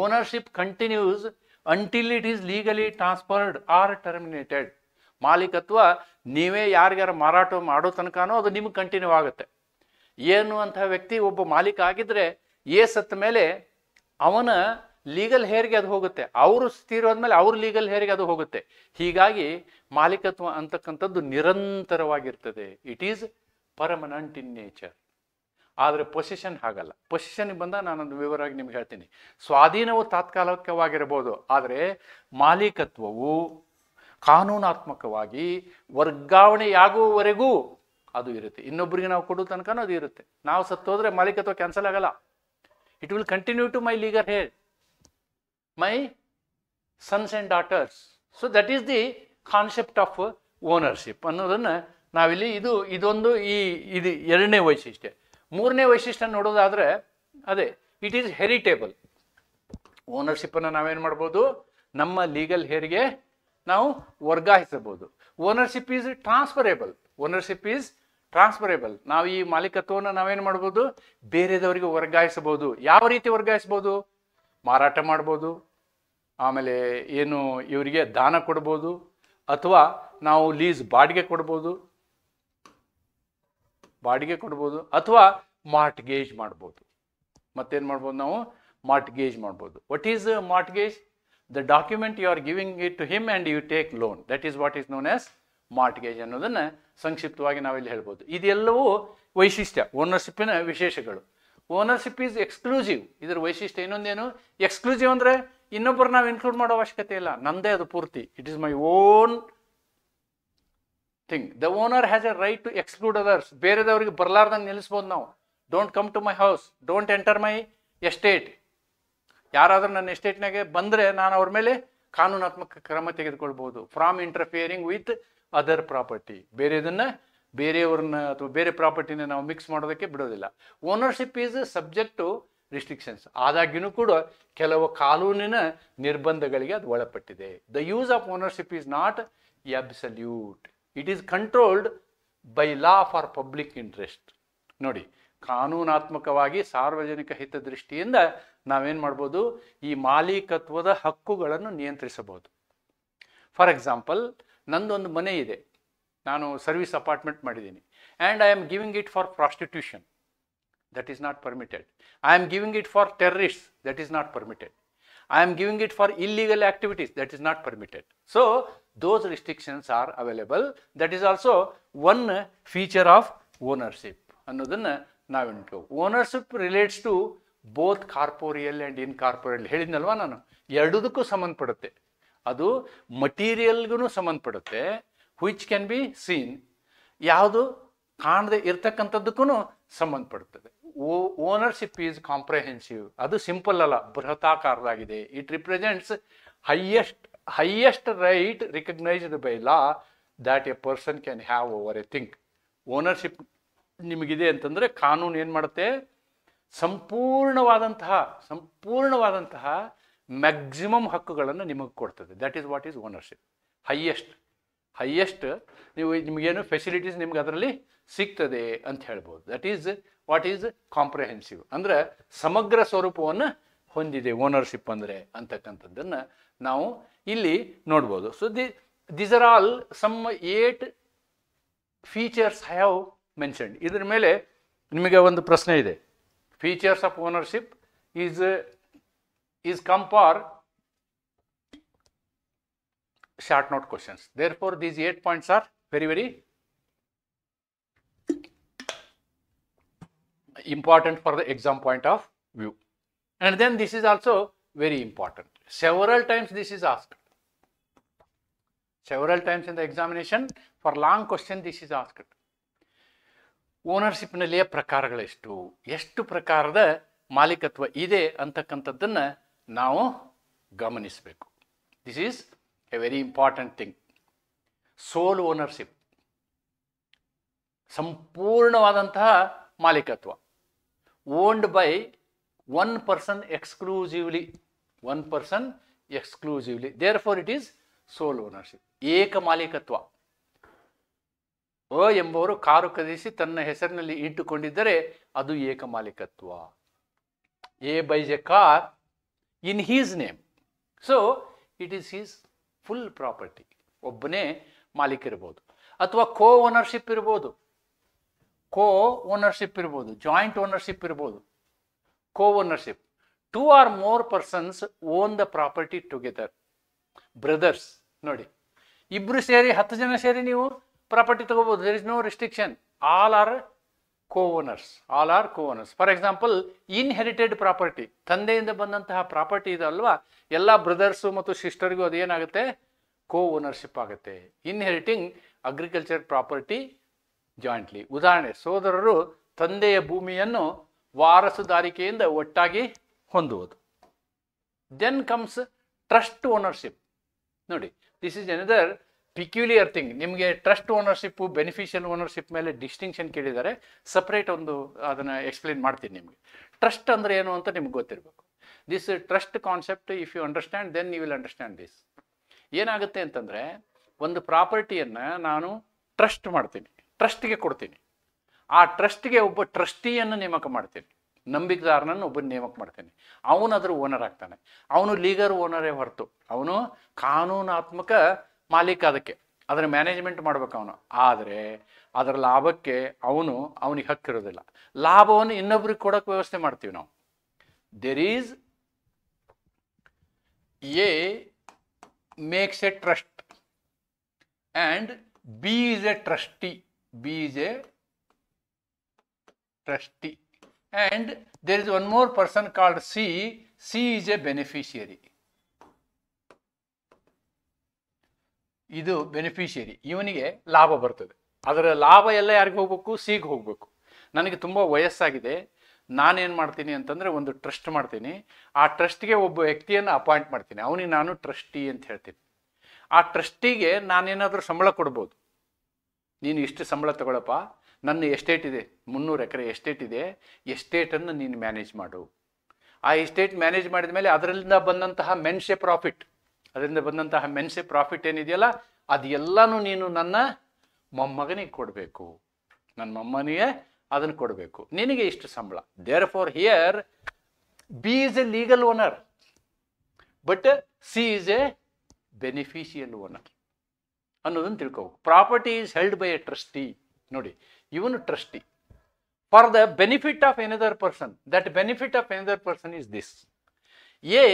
Ownership continues until it is legally transferred or terminated. ಮಾಲೀಕತ್ವ ನೀವೇ ಯಾರಿಗಾರ ಮಾರಾಟ ಮಾಡೋ ತನಕನೂ ಅದು ನಿಮ್ಗೆ ಕಂಟಿನ್ಯೂ ಆಗುತ್ತೆ. ಏನು ಅಂತಹ ವ್ಯಕ್ತಿ ಒಬ್ಬ ಮಾಲೀಕ ಆಗಿದ್ರೆ, ಸತ್ತ ಮೇಲೆ ಅವನ ಲೀಗಲ್ ಹೇರಿಗೆ ಅದು ಹೋಗುತ್ತೆ, ಅವರು ತೀರೋದ್ಮೇಲೆ ಅವ್ರ ಲೀಗಲ್ ಹೇರಿಗೆ ಅದು ಹೋಗುತ್ತೆ. ಹೀಗಾಗಿ ಮಾಲೀಕತ್ವ ಅಂತಕ್ಕಂಥದ್ದು ನಿರಂತರವಾಗಿರ್ತದೆ. It is permanent in nature. ಆದರೆ ಪೊಸಿಷನ್ ಹಾಗಲ್ಲ. ಪೊಸಿಷನ್ಗೆ ಬಂದಾಗ ನಾನೊಂದು ವಿವರವಾಗಿ ನಿಮ್ಗೆ ಹೇಳ್ತೀನಿ. ಸ್ವಾಧೀನವು ತಾತ್ಕಾಲಿಕವಾಗಿರ್ಬೋದು, ಆದರೆ ಮಾಲೀಕತ್ವವು ಕಾನೂನಾತ್ಮಕವಾಗಿ ವರ್ಗಾವಣೆಯಾಗುವವರೆಗೂ ಅದು ಇರುತ್ತೆ. ಇನ್ನೊಬ್ಬರಿಗೆ ನಾವು ಕೊಡೋ ತನಕ ಅದು ಇರುತ್ತೆ. ನಾವು ಸತ್ತೋದ್ರೆ ಮಾಲೀಕತ್ವ ಕ್ಯಾನ್ಸಲ್ ಆಗಲ್ಲ. It will continue to my legal heir, my sons and daughters. So that is the concept of ownership ಅನ್ನೋದನ್ನು ನಾವಿಲ್ಲಿ ಇದೊಂದು ಇದು ಎರಡನೇ ವೈಶಿಷ್ಟ್ಯ. ಮೂರನೇ ವೈಶಿಷ್ಟ್ಯ ನೋಡೋದಾದರೆ ಅದೇ ಇಟ್ ಈಸ್ ಹೆರಿಟೇಬಲ್. ಓನರ್ಶಿಪ್ಪನ್ನು ನಾವೇನು ಮಾಡ್ಬೋದು, ನಮ್ಮ ಲೀಗಲ್ ಹೇರಿಗೆ ನಾವು ವರ್ಗಾಯಿಸಬಹುದು. Ownership is transferable. Ownership is transferable. ನಾವು ಈ ಮಾಲೀಕತ್ವವನ್ನು ನಾವೇನು ಮಾಡ್ಬೋದು, ಬೇರೆದವರಿಗೆ ವರ್ಗಾಯಿಸಬಹುದು. ಯಾವ ರೀತಿ ವರ್ಗಾಯಿಸ್ಬೋದು? ಮಾರಾಟ ಮಾಡ್ಬೋದು, ಆಮೇಲೆ ಏನು ಇವರಿಗೆ ದಾನ ಕೊಡ್ಬೋದು, ಅಥವಾ ನಾವು ಲೀಸ್ ಬಾಡಿಗೆ ಕೊಡ್ಬೋದು, ಅಥವಾ ಮಾರ್ಟ್ಗೇಜ್ ಮಾಡ್ಬೋದು. ಮತ್ತೇನು ಮಾಡ್ಬೋದು ನಾವು? ಮಾರ್ಟ್ಗೇಜ್ ಮಾಡ್ಬೋದು. What is mortgage? The document you are giving it to him and you take loan. That is what is known as mortgage ಅನ್ನೋದನ್ನು ಸಂಕ್ಷಿಪ್ತವಾಗಿ ನಾವಿಲ್ಲಿ ಹೇಳ್ಬೋದು. ಇದೆಲ್ಲವೂ ವೈಶಿಷ್ಟ್ಯ, ಓನರ್ಶಿಪ್ಪಿನ ವಿಶೇಷಗಳು. Ownership is exclusive. ಇದರ ವೈಶಿಷ್ಟ್ಯ ಇನ್ನೊಂದೇನು? ಎಕ್ಸ್ಕ್ಲೂಸಿವ್ ಅಂದರೆ ಇನ್ನೊಬ್ಬರು ನಾವು ಇನ್ಕ್ಲೂಡ್ ಮಾಡೋ ಅವಶ್ಯಕತೆ ಇಲ್ಲ, ನಂದೇ ಅದು ಪೂರ್ತಿ. It is my own thing. The owner has a right to exclude others. ಬೇರೆದವ್ರಿಗೆ ಬರಲಾರ್ದಂಗೆ ನಿಲ್ಲಿಸ್ಬೋದು ನಾವು. Don't come to my house, don't enter my estate. ಯಾರಾದರೂ ನನ್ನ ಎಸ್ಟೇಟ್ನಾಗೆ ಬಂದರೆ ನಾನು ಅವ್ರ ಮೇಲೆ ಕಾನೂನಾತ್ಮಕ ಕ್ರಮ ತೆಗೆದುಕೊಳ್ಬೋದು. From interfering with other property. ಬೇರೆಯವ್ರನ್ನ ಅಥವಾ ಬೇರೆ ಪ್ರಾಪರ್ಟಿನ ನಾವು ಮಿಕ್ಸ್ ಮಾಡೋದಕ್ಕೆ ಬಿಡೋದಿಲ್ಲ. Ownership is subject to restrictions. ಆದಾಗ್ಯೂ ಕೂಡ ಕೆಲವು ಕಾನೂನಿನ ನಿರ್ಬಂಧಗಳಿಗೆ ಅದು ಒಳಪಟ್ಟಿದೆ. The use of ownership is not absolute. It is controlled by law for public interest. ನೋಡಿ, ಕಾನೂನಾತ್ಮಕವಾಗಿ ಸಾರ್ವಜನಿಕ ಹಿತದೃಷ್ಟಿಯಿಂದ ನಾವೇನು ಮಾಡ್ಬೋದು, ಈ ಮಾಲೀಕತ್ವದ ಹಕ್ಕುಗಳನ್ನು ನಿಯಂತ್ರಿಸಬಹುದು. ಫಾರ್ ಎಕ್ಸಾಂಪಲ್, ನಂದೊಂದು ಮನೆ ಇದೆ, ನಾನು ಸರ್ವಿಸ್ ಅಪಾರ್ಟ್ಮೆಂಟ್ ಮಾಡಿದ್ದೀನಿ, and I am giving it for prostitution. That is not permitted. I am giving it for terrorists. That is not permitted. I am giving it for illegal activities. That is not permitted. So those restrictions are available. That is also one feature of ownership. ಅನ್ನೋದನ್ನು ನಾವೆಂಟು. Ownership relates to both corporeal and incorporeal. ಹೇಳಿದ್ನಲ್ವಾ ನಾನು, ಎರಡದಕ್ಕೂ ಸಂಬಂಧಪಡುತ್ತೆ. ಅದು ಮಟೀರಿಯಲ್ಗೂ ಸಂಬಂಧಪಡುತ್ತೆ, which can be seen. ಯಾವುದು ಕಾಣದೆ ಇರ್ತಕ್ಕಂಥದ್ದಕ್ಕೂ ಸಂಬಂಧಪಡುತ್ತದೆ. Ownership is comprehensive. ಅದು ಸಿಂಪಲ್ ಅಲ್ಲ, ಬೃಹತಾಕಾರದಾಗಿದೆ. It represents highest right recognised by law that a person can have over a thing. Ownership ನಿಮಗಿದೆ ಅಂತಂದರೆ ಕಾನೂನು ಏನು ಮಾಡುತ್ತೆ, ಸಂಪೂರ್ಣವಾದಂತಹ ಮ್ಯಾಕ್ಸಿಮಮ್ ಹಕ್ಕುಗಳನ್ನು ನಿಮಗೆ ಕೊಡ್ತದೆ. That is what is ownership. Highest ನಿಮಗೇನು ಫೆಸಿಲಿಟೀಸ್ ನಿಮ್ಗೆ ಅದರಲ್ಲಿ ಸಿಗ್ತದೆ ಅಂತ ಹೇಳ್ಬೋದು. That is what is comprehensive. ಅಂದರೆ ಸಮಗ್ರ ಸ್ವರೂಪವನ್ನು ಹೊಂದಿದೆ ಓನರ್ಶಿಪ್ ಅಂದರೆ ಅಂತಕ್ಕಂಥದ್ದನ್ನು ನಾವು ಇಲ್ಲಿ ನೋಡ್ಬೋದು. So these are all some 8 features I have mentioned. ಇದ್ರ ಮೇಲೆ ನಿಮಗೆ ಒಂದು ಪ್ರಶ್ನೆ ಇದೆ. Features of ownership is come for short note questions. Therefore, these 8 points are very, very important for the exam point of view. And then this is also very important. Several times this is asked. Several times in the examination, for long question this is asked. Ownership ನಲ್ಲಿಯ ಪ್ರಕಾರಗಳೆಷ್ಟು, ಎಷ್ಟು ಪ್ರಕಾರದ ಮಾಲೀಕತ್ವ ಇದೆ ಅಂತಕ್ಕಂಥದ್ದನ್ನು ನಾವು ಗಮನಿಸಬೇಕು. This is a very important thing. Sole ownership, ಸಂಪೂರ್ಣವಾದಂತಹ ಮಾಲೀಕತ್ವ. Owned by one person exclusively. Therefore it is sole ownership. ಏಕ ಮಾಲೀಕತ್ವ. ಎಂಬುವರು ಕಾರು ಖರೀದಿಸಿ ತನ್ನ ಹೆಸರಿನಲ್ಲಿ ಇಟ್ಟುಕೊಂಡಿದ್ದರೆ ಅದು ಏಕ ಮಾಲೀಕತ್ವ. A buys a car in his name, so it is his full property. ಒಬ್ಬನೇ ಮಾಲೀಕ ಇರ್ಬೋದು, ಅಥವಾ ಕೋ ಓನರ್ಶಿಪ್ ಇರ್ಬೋದು, ಜಾಯಿಂಟ್ ಓನರ್ಶಿಪ್ ಇರ್ಬೋದು. Co ownership, 2 or more persons own the property together. Brothers ನೋಡಿ, ಇಬ್ಬರು ಸೇರಿ 10 ಜನ ಸೇರಿ ನೀವು ಪ್ರಾಪರ್ಟಿ ತಗೋಬೋದು. There is no restriction. All are co owners. For example, inherited property, ತಂದೆಯಿಂದ ಬಂದಂತಹ ಪ್ರಾಪರ್ಟಿ ಇದೆ ಅಲ್ವಾ, ಎಲ್ಲ ಬ್ರದರ್ಸು ಮತ್ತು ಸಿಸ್ಟರ್ಗೂ ಅದೇನಾಗುತ್ತೆ, ಕೋ ಓನರ್ಶಿಪ್ ಆಗುತ್ತೆ. Inheriting agriculture property jointly. ಉದಾಹರಣೆ, ಸೋದರರು ತಂದೆಯ ಭೂಮಿಯನ್ನು ವಾರಸುದಾರಿಕೆಯಿಂದ ಒಟ್ಟಾಗಿ ಹೊಂದುವುದು. Then comes trust ownership. ನೋಡಿ, this is another peculiar thing. ನಿಮಗೆ ಟ್ರಸ್ಟ್ ಓನರ್ಶಿಪ್ಪು ಬೆನಿಫಿಷಿಯಲ್ ಓನರ್ಶಿಪ್ ಮೇಲೆ ಡಿಸ್ಟಿಂಕ್ಷನ್ ಕೇಳಿದ್ದಾರೆ. ಸಪ್ರೇಟ್ ಒಂದು ಅದನ್ನು ಎಕ್ಸ್ಪ್ಲೇನ್ ಮಾಡ್ತೀನಿ ನಿಮಗೆ. ಟ್ರಸ್ಟ್ ಅಂದರೆ ಏನು ಅಂತ ನಿಮ್ಗೆ ಗೊತ್ತಿರಬೇಕು. This trust concept if you understand then you will understand this. ಏನಾಗುತ್ತೆ ಅಂತಂದರೆ, ಒಂದು ಪ್ರಾಪರ್ಟಿಯನ್ನು ನಾನು ಟ್ರಸ್ಟ್ ಮಾಡ್ತೀನಿ, ಟ್ರಸ್ಟ್ಗೆ ಕೊಡ್ತೀನಿ. ಆ ಟ್ರಸ್ಟ್ಗೆ ಒಬ್ಬ ಟ್ರಸ್ಟಿಯನ್ನು ನೇಮಕ ಮಾಡ್ತೀನಿ, ನಂಬಿಕೆದಾರನನ್ನು ಒಬ್ಬನ ನೇಮಕ ಮಾಡ್ತೀನಿ. ಅವನು ಅದ್ರ ಓನರ್ ಆಗ್ತಾನೆ. ಅವನು ಲೀಗಲ್ ಓನರೇ ಹೊರತು ಅವನು ಕಾನೂನಾತ್ಮಕ ಮಾಲೀಕ. ಅದರ ಮ್ಯಾನೇಜ್ಮೆಂಟ್ ಮಾಡ್ಬೇಕು ಅವನು. ಆದರೆ ಅದರ ಲಾಭಕ್ಕೆ ಅವನಿಗೆ ಹಕ್ಕಿರೋದಿಲ್ಲ. ಲಾಭವನ್ನು ಇನ್ನೊಬ್ರಿಗೆ ಕೊಡೋಕೆ ವ್ಯವಸ್ಥೆ ಮಾಡ್ತೀವಿ ನಾವು. There is A makes a trust and B is a trustee. B is a trustee, and there is one more person called C. C is a beneficiary. ಇದು ಬೆನಿಫಿಷಿಯರಿ. ಇವನಿಗೆ ಲಾಭ ಬರ್ತದೆ. ಅದರ ಲಾಭ ಎಲ್ಲ ಯಾರಿಗೆ ಹೋಗ್ಬೇಕು? ಸಿಗೆ ಹೋಗ್ಬೇಕು. ನನಗೆ ತುಂಬ ವಯಸ್ಸಾಗಿದೆ, ನಾನೇನು ಮಾಡ್ತೀನಿ ಅಂತಂದರೆ ಒಂದು ಟ್ರಸ್ಟ್ ಮಾಡ್ತೀನಿ. ಆ ಟ್ರಸ್ಟ್ಗೆ ಒಬ್ಬ ವ್ಯಕ್ತಿಯನ್ನು ಅಪಾಯಿಂಟ್ ಮಾಡ್ತೀನಿ. ಅವನಿಗೆ ನಾನು ಟ್ರಸ್ಟಿ ಅಂತ ಹೇಳ್ತೀನಿ. ಆ ಟ್ರಸ್ಟಿಗೆ ನಾನೇನಾದರೂ ಸಂಬಳ ಕೊಡ್ಬೋದು. ನೀನು ಇಷ್ಟು ಸಂಬಳ ತಗೊಳಪ್ಪ, ನನ್ನ ಎಸ್ಟೇಟ್ ಇದೆ, 300 ಎಕರೆ ಎಸ್ಟೇಟ್ ಇದೆ, ಎಸ್ಟೇಟನ್ನು ನೀನು ಮ್ಯಾನೇಜ್ ಮಾಡು. ಆ ಎಸ್ಟೇಟ್ ಮ್ಯಾನೇಜ್ ಮಾಡಿದ ಮೇಲೆ ಅದರಿಂದ ಬಂದಂತಹ ಮೆನ್ಸೆ ಪ್ರಾಫಿಟ್ ಏನಿದೆಯಲ್ಲ, ಅದು ಎಲ್ಲನೂ ನೀನು ನನ್ನ ಮೊಮ್ಮಗನಿಗೆ ಕೊಡಬೇಕು, ನನ್ನ ಮೊಮ್ಮನಿಗೆ ಅದನ್ನು ಕೊಡಬೇಕು. ನಿನಗೆ ಇಷ್ಟು ಸಂಬಳ. Therefore here B is a legal owner but C is a beneficial owner ಅನ್ನೋದನ್ನು ತಿಳ್ಕೋಬೇಕು. Property is held by a trustee. ನೋಡಿ, ಇವನು trustee for the benefit of another person. That benefit of another person is this. A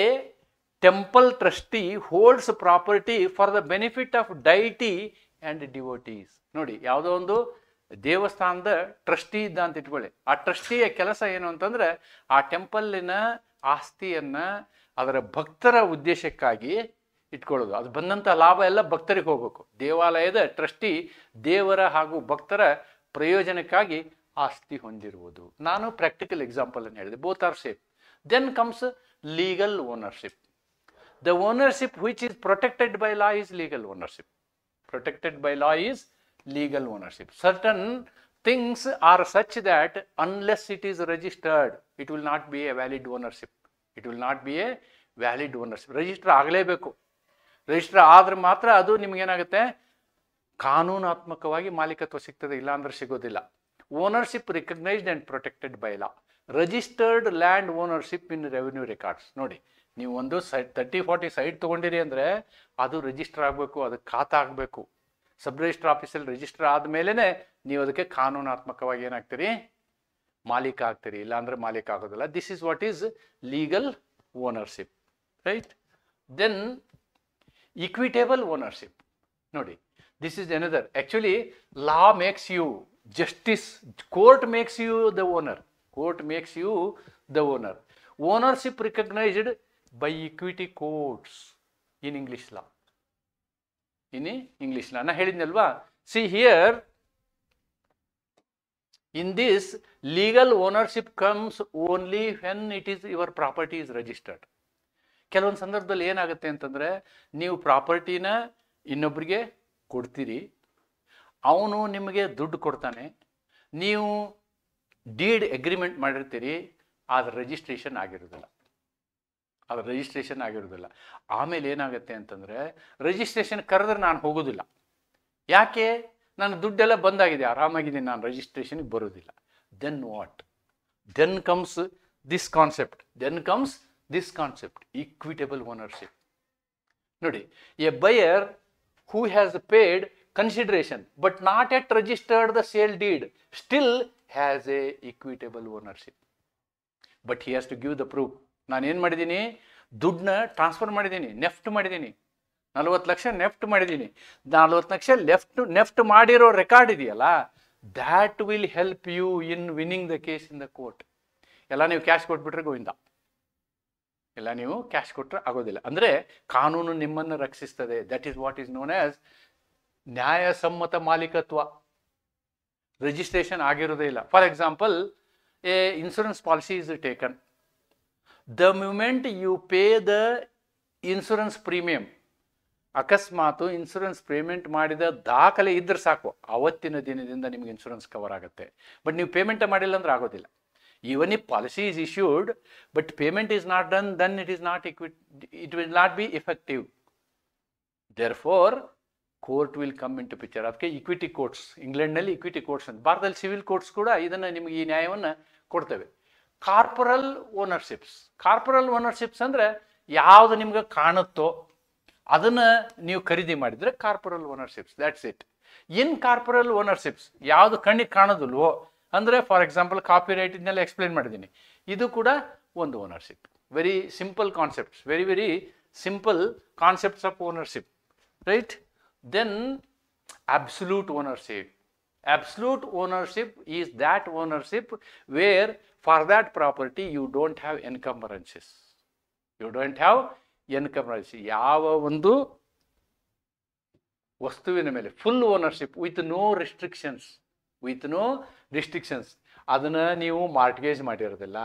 temple trustee holds property for the benefit of deity and devotees. ನೋಡಿ, ಯಾವುದೋ ಒಂದು ದೇವಸ್ಥಾನದ trustee ಇದ್ದ ಅಂತ ಇಟ್ಕೊಳ್ಳಿ. ಆ ಟ್ರಸ್ಟಿಯ ಕೆಲಸ ಏನು ಅಂತಂದರೆ, ಆ ಟೆಂಪಲ್ಲಿನ ಆಸ್ತಿಯನ್ನು ಅದರ ಭಕ್ತರ ಉದ್ದೇಶಕ್ಕಾಗಿ ಇಟ್ಕೊಳ್ಳೋದು. ಅದು ಬಂದಂಥ ಲಾಭ ಎಲ್ಲ ಭಕ್ತರಿಗೆ ಹೋಗಬೇಕು. ದೇವಾಲಯದ ಟ್ರಸ್ಟಿ ದೇವರ ಹಾಗೂ ಭಕ್ತರ ಪ್ರಯೋಜನಕ್ಕಾಗಿ ಆಸ್ತಿ ಹೊಂದಿರುವುದು. ನಾನು ಪ್ರಾಕ್ಟಿಕಲ್ ಎಕ್ಸಾಂಪಲ್ ಅನ್ನು ಹೇಳಿದೆ. Both are safe. Then comes legal ownership. The ownership which is protected by law is legal ownership. Protected by law is legal ownership. Certain things are such that unless it is registered, it will not be a valid ownership. It will not be a valid ownership. Register ಆಗಲೇಬೇಕು. Register ಆದ್ರೆ ಮಾತ್ರ ಅದು ನಿಮಗೇನಾಗುತ್ತೆ, ಕಾನೂನಾತ್ಮಕವಾಗಿ ಮಾಲೀಕತ್ವ ಸಿಗ್ತದೆ, ಇಲ್ಲ ಅಂದ್ರೆ ಸಿಗೋದಿಲ್ಲ. Ownership recognised and protected by law. Registered land ownership in revenue records. ನೋಡಿ, ನೀವು ಒಂದು 30-40 ಸೈಟ್ ತೊಗೊಂಡಿರಿ ಅಂದರೆ ಅದು ರಿಜಿಸ್ಟರ್ ಆಗಬೇಕು, ಅದಕ್ಕೆ ಖಾತಾ ಆಗಬೇಕು. ಸಬ್ ರಿಜಿಸ್ಟರ್ ಆಫೀಸಲ್ಲಿ ರಿಜಿಸ್ಟರ್ ಆದಮೇಲೆ ನೀವು ಅದಕ್ಕೆ ಕಾನೂನಾತ್ಮಕವಾಗಿ ಏನಾಗ್ತೀರಿ, ಮಾಲೀಕ ಆಗ್ತೀರಿ, ಇಲ್ಲಾಂದರೆ ಮಾಲೀಕ ಆಗೋದಿಲ್ಲ. This is what is legal ownership, right? Then equitable ownership. ನೋಡಿ, this is another. Actually law makes you justice, court makes you the owner. Court makes you the owner. Ownership recognised by equity courts in English law. In English law ನಾ ಹೇಳಿದ್ನಲ್ವಾ. See here in this legal ownership comes only when it is your property is registered. ಕೆಲವೊಂದು ಸಂದರ್ಭದಲ್ಲಿ ಏನಾಗುತ್ತೆ ಅಂತಂದರೆ, ನೀವು ಪ್ರಾಪರ್ಟಿನ ಇನ್ನೊಬ್ಬರಿಗೆ ಕೊಡ್ತೀರಿ, ಅವನು ನಿಮಗೆ ದುಡ್ಡು ಕೊಡ್ತಾನೆ, ನೀವು ಡೀಡ್ ಅಗ್ರಿಮೆಂಟ್ ಮಾಡಿರ್ತೀರಿ, ಆದರೆ ರಿಜಿಸ್ಟ್ರೇಷನ್ ಆಗಿರೋದಿಲ್ಲ. ಆಮೇಲೆ ಏನಾಗುತ್ತೆ ಅಂತಂದರೆ, ರಿಜಿಸ್ಟ್ರೇಷನ್ ಕರೆದ್ರೆ ನಾನು ಹೋಗೋದಿಲ್ಲ. ಯಾಕೆ? ನನ್ನ ದುಡ್ಡೆಲ್ಲ ಬಂದಾಗಿದೆ, ಆರಾಮಾಗಿದ್ದೀನಿ, ನಾನು ರಿಜಿಸ್ಟ್ರೇಷನ್ಗೆ ಬರೋದಿಲ್ಲ. Then what? Then comes this concept equitable ownership. ನೋಡಿ, a buyer who has paid consideration but not yet registered the sale deed still has a equitable ownership, but he has to give the proof. ನಾನೇನು ಮಾಡಿದ್ದೀನಿ, ದುಡ್ಡನ್ನ transfer ಮಾಡಿದ್ದೀನಿ, NEFT ಮಾಡಿದ್ದೀನಿ, 40 lakh NEFT ಮಾಡಿದ್ದೀನಿ. 40 lakh NEFT ಮಾಡಿರೋ record ಇದೆಯಲ್ಲ, that will help you in winning the case in the court. ಎಲ್ಲ ನೀವು ಕ್ಯಾಶ್ ಕೊಟ್ಬಿಟ್ರೆ ಗೋವಿಂದ, ಎಲ್ಲ ನೀವು ಕ್ಯಾಶ್ ಕೊಟ್ಟರೆ ಆಗೋದಿಲ್ಲ. ಅಂದರೆ ಕಾನೂನು ನಿಮ್ಮನ್ನು ರಕ್ಷಿಸ್ತದೆ. That is what is known as ನ್ಯಾಯಸಮ್ಮತ ಮಾಲೀಕತ್ವ. ರಿಜಿಸ್ಟ್ರೇಷನ್ ಆಗಿರೋದೇ ಇಲ್ಲ. For example, a insurance policy is taken, the moment you pay the insurance premium, ಅಕಸ್ಮಾತು ಇನ್ಶೂರೆನ್ಸ್ ಪೇಮೆಂಟ್ ಮಾಡಿದ ದಾಖಲೆ ಇದ್ರೆ ಸಾಕು, ಅವತ್ತಿನ ದಿನದಿಂದ ನಿಮ್ಗೆ ಇನ್ಶೂರೆನ್ಸ್ ಕವರ್ ಆಗುತ್ತೆ. ಬಟ್ ನೀವು ಪೇಮೆಂಟ್ ಮಾಡಿಲ್ಲ ಅಂದ್ರೆ ಆಗೋದಿಲ್ಲ. Even if policy is issued but payment is not done, then it is not it will not be effective. Therefore court will come into picture. ಅದಕ್ಕೆ ಇಕ್ವಿಟಿ ಕೋರ್ಟ್ಸ್, ಇಂಗ್ಲೆಂಡ್ನಲ್ಲಿ equity courts ಅಂತ, ಭಾರತದಲ್ಲಿ civil courts ಕೂಡ ಇದನ್ನು ನಿಮಗೆ ಈ ನ್ಯಾಯವನ್ನು ಕೊಡ್ತೇವೆ. ಕಾರ್ಪೊರಲ್ ಓನರ್ಶಿಪ್ಸ್. ಕಾರ್ಪೊರಲ್ ಓನರ್ಶಿಪ್ಸ್ ಅಂದರೆ ಯಾವುದು ನಿಮ್ಗೆ ಕಾಣುತ್ತೋ ಅದನ್ನು ನೀವು ಖರೀದಿ ಮಾಡಿದರೆ corporeal ownerships, that's it. In corporeal ownerships ಯಾವುದು ಕಣ್ಣಿಗೆ ಕಾಣೋದಿಲ್ವೋ ಅಂದರೆ, ಫಾರ್ ಎಕ್ಸಾಂಪಲ್ ಕಾಪಿರೈಟ್ ಇದನ್ನೆಲ್ಲ ಎಕ್ಸ್ಪ್ಲೇನ್ ಮಾಡಿದ್ದೀನಿ, ಇದು ಕೂಡ ಒಂದು ownership. Very simple concepts, very very simple concepts of ownership, right? Then absolute ownership. Absolute ownership is that ownership where for that property you don't have encumbrances. You don't have encumbrances. ಯಾವ ಒಂದು ವಸ್ತುವಿನ ಮೇಲೆ full ownership with no restrictions, ಅದನ್ನು ನೀವು mortgage ಮಾಡಿರೋದಿಲ್ಲ,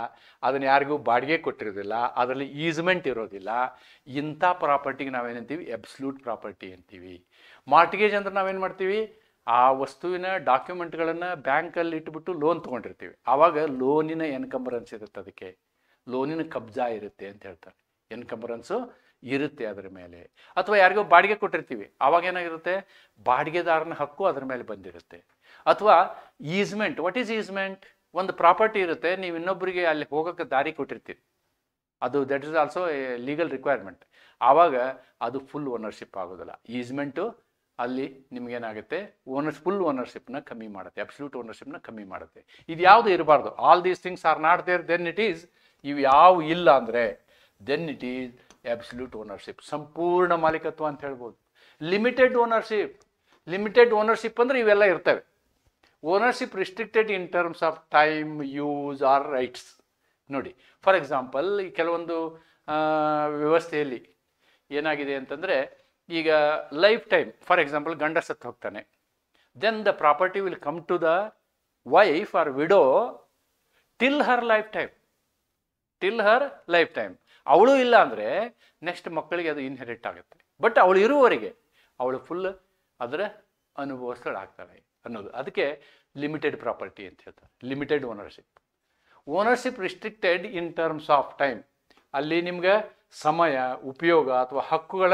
ಅದನ್ನು ಯಾರಿಗೂ ಬಾಡಿಗೆ ಕೊಟ್ಟಿರೋದಿಲ್ಲ, ಅದರಲ್ಲಿ ಈಸ್ಮೆಂಟ್ ಇರೋದಿಲ್ಲ, ಇಂಥ ಪ್ರಾಪರ್ಟಿಗೆ ನಾವೇನಂತೀವಿ ಅಬ್ಸಲ್ಯೂಟ್ ಪ್ರಾಪರ್ಟಿ ಅಂತೀವಿ. ಮಾರ್ಟ್ಗೇಜ್ ಅಂದ್ರೆ ನಾವೇನು ಮಾಡ್ತೀವಿ, ಆ ವಸ್ತುವಿನ ಡಾಕ್ಯುಮೆಂಟ್ಗಳನ್ನು ಬ್ಯಾಂಕಲ್ಲಿ ಇಟ್ಬಿಟ್ಟು ಲೋನ್ ತೊಗೊಂಡಿರ್ತೀವಿ, ಆವಾಗ ಲೋನಿನ ಎನ್ಕಂಬರೆನ್ಸ್ ಇರುತ್ತೆ, ಅದಕ್ಕೆ ಲೋನಿನ ಕಬ್ಜಾ ಇರುತ್ತೆ ಅಂತ ಹೇಳ್ತಾರೆ. ಎನ್ಕಂಬರೆನ್ಸು ಇರುತ್ತೆ ಅದರ ಮೇಲೆ. ಅಥವಾ ಯಾರಿಗೋ ಬಾಡಿಗೆ ಕೊಟ್ಟಿರ್ತೀವಿ, ಆವಾಗ ಏನಾಗಿರುತ್ತೆ, ಬಾಡಿಗೆದಾರನ ಹಕ್ಕು ಅದರ ಮೇಲೆ ಬಂದಿರುತ್ತೆ. ಅಥವಾ ಈಸ್ಮೆಂಟ್. What is easement? ಒಂದು ಪ್ರಾಪರ್ಟಿ ಇರುತ್ತೆ, ನೀವು ಇನ್ನೊಬ್ಬರಿಗೆ ಅಲ್ಲಿ ಹೋಗೋಕ್ಕೆ ದಾರಿ ಕೊಟ್ಟಿರ್ತೀರಿ, ಅದು that is also A legal requirement. ಆವಾಗ ಅದು ಫುಲ್ ಓನರ್ಶಿಪ್ ಆಗೋದಿಲ್ಲ. ಈಸ್ಮೆಂಟು ಅಲ್ಲಿ ನಿಮ್ಗೇನಾಗುತ್ತೆ, ಫುಲ್ ಓನರ್ಶಿಪ್ನ ಕಮ್ಮಿ ಮಾಡುತ್ತೆ, ಅಬ್ಸಲ್ಯೂಟ್ ಓನರ್ಶಿಪ್ನ ಕಮ್ಮಿ ಮಾಡುತ್ತೆ. ಇದು ಯಾವುದು ಇರಬಾರ್ದು. All these things are not there, then it is, ಇವು ಯಾವ ಇಲ್ಲ ಅಂದರೆ then it is absolute ownership, ಸಂಪೂರ್ಣ ಮಾಲೀಕತ್ವ ಅಂತ ಹೇಳ್ಬೋದು. ಲಿಮಿಟೆಡ್ ಓನರ್ಶಿಪ್ ಅಂದರೆ ಇವೆಲ್ಲ ಇರ್ತವೆ. Ownership restricted in terms of time, use or rights. ನೋಡಿ, ಫಾರ್ ಎಕ್ಸಾಂಪಲ್ ಈ ಕೆಲವೊಂದು ವ್ಯವಸ್ಥೆಯಲ್ಲಿ ಏನಾಗಿದೆ ಅಂತಂದರೆ, ಈಗ ಲೈಫ್ ಟೈಮ್, ಫಾರ್ ಎಕ್ಸಾಂಪಲ್ ಗಂಡ ಸತ್ತು ಹೋಗ್ತಾನೆ, then the property will come to the wife or widow till her lifetime. ಅವಳು ಇಲ್ಲ ಅಂದರೆ ನೆಕ್ಸ್ಟ್ ಮಕ್ಕಳಿಗೆ ಅದು ಇನ್ಹೆರಿಟ್ ಆಗುತ್ತೆ. ಬಟ್ ಅವಳು ಇರುವವರೆಗೆ ಅವಳು ಫುಲ್ ಅದರ ಅನುಭವಿಸ್ತಾಳೆ ಅನ್ನೋದು. ಅದಕ್ಕೆ ಲಿಮಿಟೆಡ್ ಪ್ರಾಪರ್ಟಿ ಅಂತ ಹೇಳ್ತಾರೆ, limited ownership restricted in terms of time. ಅಲ್ಲಿ ನಿಮ್ಗೆ ಸಮಯ, ಉಪಯೋಗ ಅಥವಾ ಹಕ್ಕುಗಳ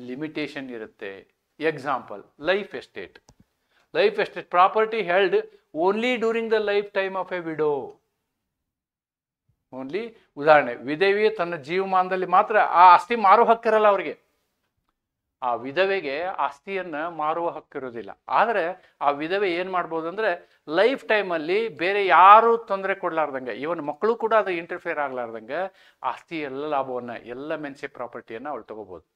ಲಿಮಿಟೇಷನ್ ಇರುತ್ತೆ. Example, life estate property held only during the lifetime of a widow. Only, ಉದಾಹರಣೆ, ವಿಧವೆ ತನ್ನ ಜೀವಮಾನದಲ್ಲಿ ಮಾತ್ರ ಆ ಆಸ್ತಿ ಮಾರೋ ಹಕ್ಕಿರಲ್ಲ ಅವರಿಗೆ. ಆ ವಿಧವೆಗೆ ಆಸ್ತಿಯನ್ನು ಮಾರುವ ಹಕ್ಕಿರೋದಿಲ್ಲ. ಆದರೆ ಆ ವಿಧವೆ ಏನು ಮಾಡ್ಬೋದು ಅಂದರೆ, ಲೈಫ್ ಟೈಮಲ್ಲಿ ಬೇರೆ ಯಾರೂ ತೊಂದರೆ ಕೊಡಲಾರ್ದಂಗೆ, ಇವನ್ ಮಕ್ಕಳು ಕೂಡ ಅದು ಇಂಟರ್ಫಿಯರ್ ಆಗಲಾರ್ದಂಗೆ ಆಸ್ತಿ ಎಲ್ಲ ಲಾಭವನ್ನು, ಎಲ್ಲ ಮೆನ್ಸೆ ಪ್ರಾಪರ್ಟಿಯನ್ನು ಅವಳು ತೊಗೋಬೋದು.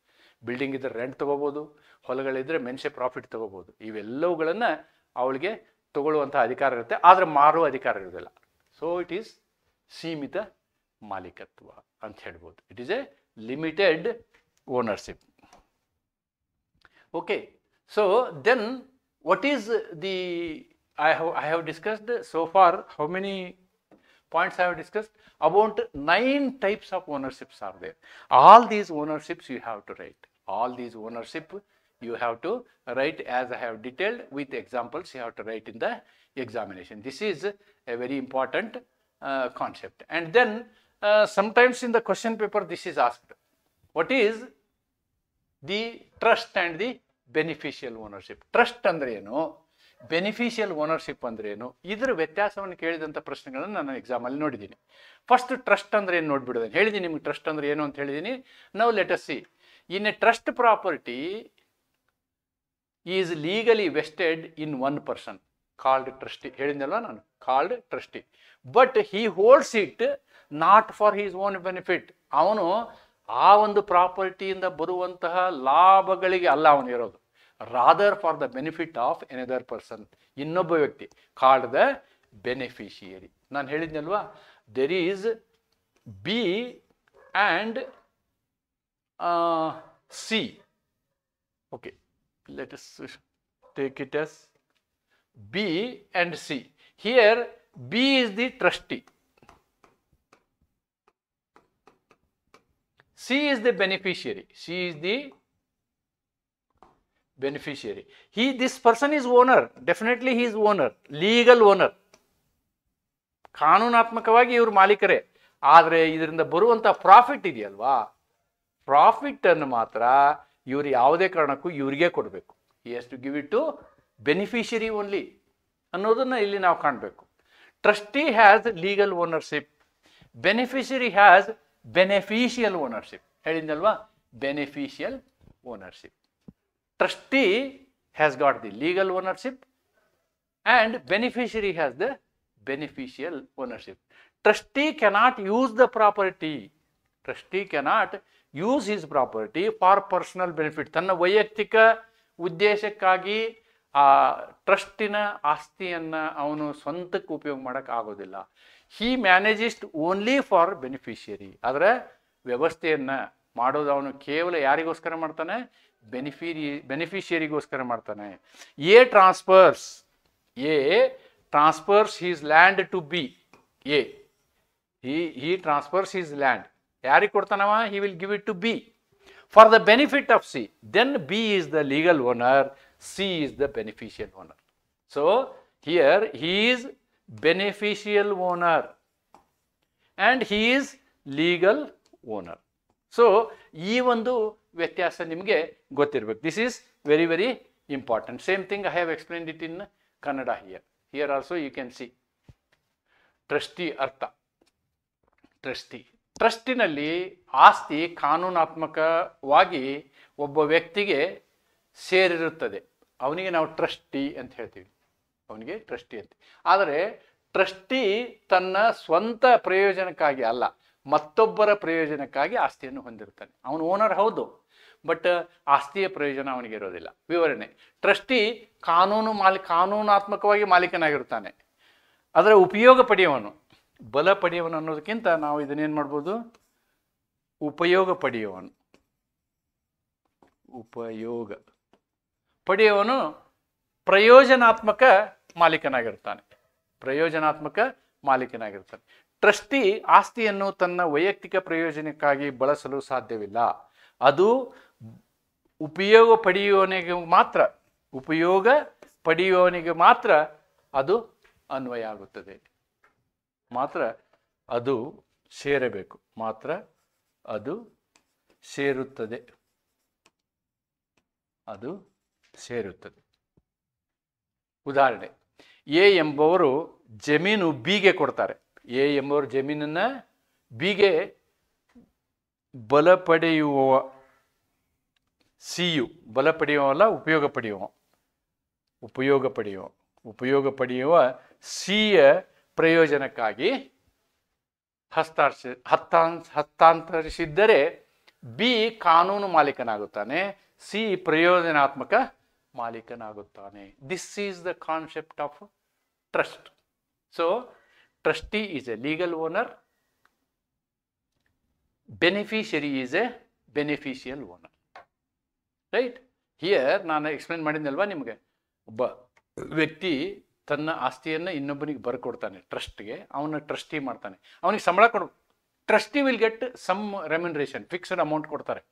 ಬಿಲ್ಡಿಂಗ್ ಇದ್ದರೆ ರೆಂಟ್ ತೊಗೋಬೋದು, ಹೊಲಗಳಿದ್ದರೆ ಮೆನ್ಸೆ ಪ್ರಾಫಿಟ್ ತೊಗೋಬೋದು. ಇವೆಲ್ಲವುಗಳನ್ನು ಅವಳಿಗೆ ತಗೊಳ್ಳುವಂಥ ಅಧಿಕಾರ ಇರುತ್ತೆ, ಆದರೆ ಮಾರುವ ಅಧಿಕಾರ ಇರೋದಿಲ್ಲ. ಸೊ ಇಟ್ ಈಸ್ ಸೀಮಿತ ಮಾಲೀಕತ್ವ ಅಂತ ಹೇಳ್ಬೋದು. It is A limited ownership. Okay, so then what is the, I have discussed so far, how many points I have discussed? About 9 types of ownerships are there. All these ownerships you have to write. All these ownership you have to write as I have detailed with examples you have to write in the examination. This is a very important concept. And then sometimes in the question paper this is asked. What is the trust and the beneficial ownership? Trust ಅಂದರೆ ಏನು, beneficial ownership ಅಂದರೆ ಏನು, ಇದರ ವ್ಯತ್ಯಾಸವನ್ನು ಕೇಳಿದಂಥ ಪ್ರಶ್ನೆಗಳನ್ನು ನಾನು ಎಕ್ಸಾಮಲ್ಲಿ ನೋಡಿದ್ದೀನಿ. ಫಸ್ಟ್ ಟ್ರಸ್ಟ್ ಅಂದರೆ ಏನು ನೋಡಿಬಿಡೋದು ಹೇಳಿದ್ದೀನಿ ನಿಮ್ಗೆ. ಟ್ರಸ್ಟ್ ಅಂದರೆ ಏನು ಅಂತ ಹೇಳಿದ್ದೀನಿ. Now let us see. In a trust property is legally vested in one person called trustee. ಹೇಳಿದ್ನಲ್ವ ನಾನು, called trustee. But he holds it not for his own benefit. ಅವನು ಆ ಒಂದು ಪ್ರಾಪರ್ಟಿಯಿಂದ ಬರುವಂತಹ ಲಾಭಗಳಿಗೆ ಅಲ್ಲ ಅವನು ಇರೋದು, rather for the benefit of another person, ಇನ್ನೊಬ್ಬ ವ್ಯಕ್ತಿ, ಕಾಲ್ಡ್ ದ ಬೆನಿಫಿಷಿಯರಿ. ನಾನು ಹೇಳಿದ್ನಲ್ವಾ, there is B and C. Okay, let us take it as B and C. Here B is the trustee. C is the beneficiary. C is the beneficiary. This person is owner. Definitely he is owner. Legal owner. ಕಾನೂನಾತ್ಮಕವಾಗಿ ಇವರು ಮಾಲೀಕರೇ. ಆದರೆ ಇದರಿಂದ ಬರುವಂಥ profit ಇದೆಯಲ್ವಾ, profit ಅನ್ನು ಮಾತ್ರ ಇವರು ಯಾವುದೇ ಕಾರಣಕ್ಕೂ ಇವರಿಗೆ ಕೊಡಬೇಕು. He has to give it to beneficiary only ಅನ್ನೋದನ್ನು ಇಲ್ಲಿ ನಾವು ಕಾಣಬೇಕು. Trustee has legal ownership, beneficiary has beneficial ownership. ಹೇಳಿದ್ನಲ್ವಾ, beneficial ownership. Trustee has got the legal ownership and beneficiary has the beneficial ownership. Trustee cannot use the property. Trustee cannot use his property for personal benefit. ತನ್ನ ವೈಯಕ್ತಿಕ ಉದ್ದೇಶಕ್ಕಾಗಿ ಆ ಟ್ರಸ್ಟಿನ ಆಸ್ತಿಯನ್ನು ಅವನು ಸ್ವಂತಕ್ಕೆ ಉಪಯೋಗ ಮಾಡೋಕ್ಕೆ ಆಗೋದಿಲ್ಲ. ಹಿ ಮ್ಯಾನೇಜಸ್ ಓನ್ಲಿ ಫಾರ್ ಬೆನಿಫಿಷಿಯರಿ. ಆದರೆ ವ್ಯವಸ್ಥೆಯನ್ನು ಮಾಡೋದು ಅವನು ಕೇವಲ ಯಾರಿಗೋಸ್ಕರ ಮಾಡ್ತಾನೆ? ಬೆನಿಫಿಷಿಯರಿಗೋಸ್ಕರ ಮಾಡ್ತಾನೆ. A transfers his land to B. He transfers his land. ಯಾರಿಗೆ ಕೊಡ್ತಾನವ? He will give it to B for the benefit of C. Then B is the legal owner, C is the beneficial owner. So here he is beneficial owner and he is legal owner. So ಈ ಒಂದು ವ್ಯತ್ಯಾಸ ನಿಮಗೆ ಗೊತ್ತಿರಬೇಕು. This is very, very important. Same thing I have explained it in Kannada here. Here also you can see trustee ಅರ್ಥ. ಟ್ರಸ್ಟಿನಲ್ಲಿ ಆಸ್ತಿ ಕಾನೂನಾತ್ಮಕವಾಗಿ ಒಬ್ಬ ವ್ಯಕ್ತಿಗೆ ಸೇರಿರುತ್ತದೆ. ಅವನಿಗೆ ನಾವು ಟ್ರಸ್ಟಿ ಅಂತ ಹೇಳ್ತೀವಿ, ಅವನಿಗೆ ಟ್ರಸ್ಟಿ ಅಂತ. ಆದರೆ ಟ್ರಸ್ಟಿ ತನ್ನ ಸ್ವಂತ ಪ್ರಯೋಜನಕ್ಕಾಗಿ ಅಲ್ಲ, ಮತ್ತೊಬ್ಬರ ಪ್ರಯೋಜನಕ್ಕಾಗಿ ಆಸ್ತಿಯನ್ನು ಹೊಂದಿರ್ತಾನೆ. ಅವನು ಓನರ್ ಹೌದು, ಬಟ್ ಆಸ್ತಿಯ ಪ್ರಯೋಜನ ಅವನಿಗೆ ಇರೋದಿಲ್ಲ. ವಿವರಣೆ: ಟ್ರಸ್ಟಿ ಕಾನೂನಾತ್ಮಕವಾಗಿ ಮಾಲೀಕನಾಗಿರ್ತಾನೆ, ಅದರ ಉಪಯೋಗ ಪಡೆಯುವವನು. ಬಲ ಪಡೆಯುವನು ಅನ್ನೋದಕ್ಕಿಂತ ನಾವು ಇದನ್ನೇನು ಮಾಡ್ಬೋದು? ಉಪಯೋಗ ಪಡೆಯುವವನು. ಉಪಯೋಗ ಪಡೆಯುವವನು ಪ್ರಯೋಜನಾತ್ಮಕ ಮಾಲೀಕನಾಗಿರ್ತಾನೆ. ಟ್ರಸ್ಟಿ ಆಸ್ತಿಯನ್ನು ತನ್ನ ವೈಯಕ್ತಿಕ ಪ್ರಯೋಜನಕ್ಕಾಗಿ ಬಳಸಲು ಸಾಧ್ಯವಿಲ್ಲ. ಅದು ಉಪಯೋಗ ಪಡೆಯುವವನಿಗೆ ಮಾತ್ರ ಅದು ಅನ್ವಯ ಆಗುತ್ತದೆ. ಮಾತ್ರ ಅದು ಸೇರಬೇಕು, ಮಾತ್ರ ಅದು ಸೇರುತ್ತದೆ. ಉದಾಹರಣೆ: ಎ ಎಂಬವರು ಜಮೀನು ಬಿಗೆ ಕೊಡ್ತಾರೆ. ಎ ಎಂಬವರು ಜಮೀನನ್ನು ಬಿಗೆ ಬಲಪಡೆಯುವ, ಸಿಯು ಬಲಪಡೆಯುವಲ್ಲ, ಉಪಯೋಗ ಪಡೆಯುವ ಸಿಯ ಪ್ರಯೋಜನಕ್ಕಾಗಿ ಹಸ್ತಾಂತರಿಸಿದ್ದರೆ ಬಿ ಕಾನೂನು ಮಾಲೀಕನಾಗುತ್ತಾನೆ, ಸಿ ಪ್ರಯೋಜನಾತ್ಮಕ ಮಾಲೀಕನಾಗುತ್ತಾನೆ. This is the concept of trust. So trustee is a legal owner, beneficiary is a beneficial owner. Right? Here ನಾನು ಎಕ್ಸ್ಪ್ಲೇನ್ ಮಾಡಿದ್ನಲ್ವಾ ನಿಮಗೆ, ಒಬ್ಬ ವ್ಯಕ್ತಿ ತನ್ನ ಆಸ್ತಿಯನ್ನು ಇನ್ನೊಬ್ಬನಿಗೆ ಬರ್ಕೊಡ್ತಾನೆ ಟ್ರಸ್ಟ್ಗೆ, ಅವನ ಟ್ರಸ್ಟಿ ಮಾಡ್ತಾನೆ, ಅವನಿಗೆ ಸಂಬಳ ಕೊಡು. Trustee will get some remuneration, fixed amount ಕೊಡ್ತಾರೆ,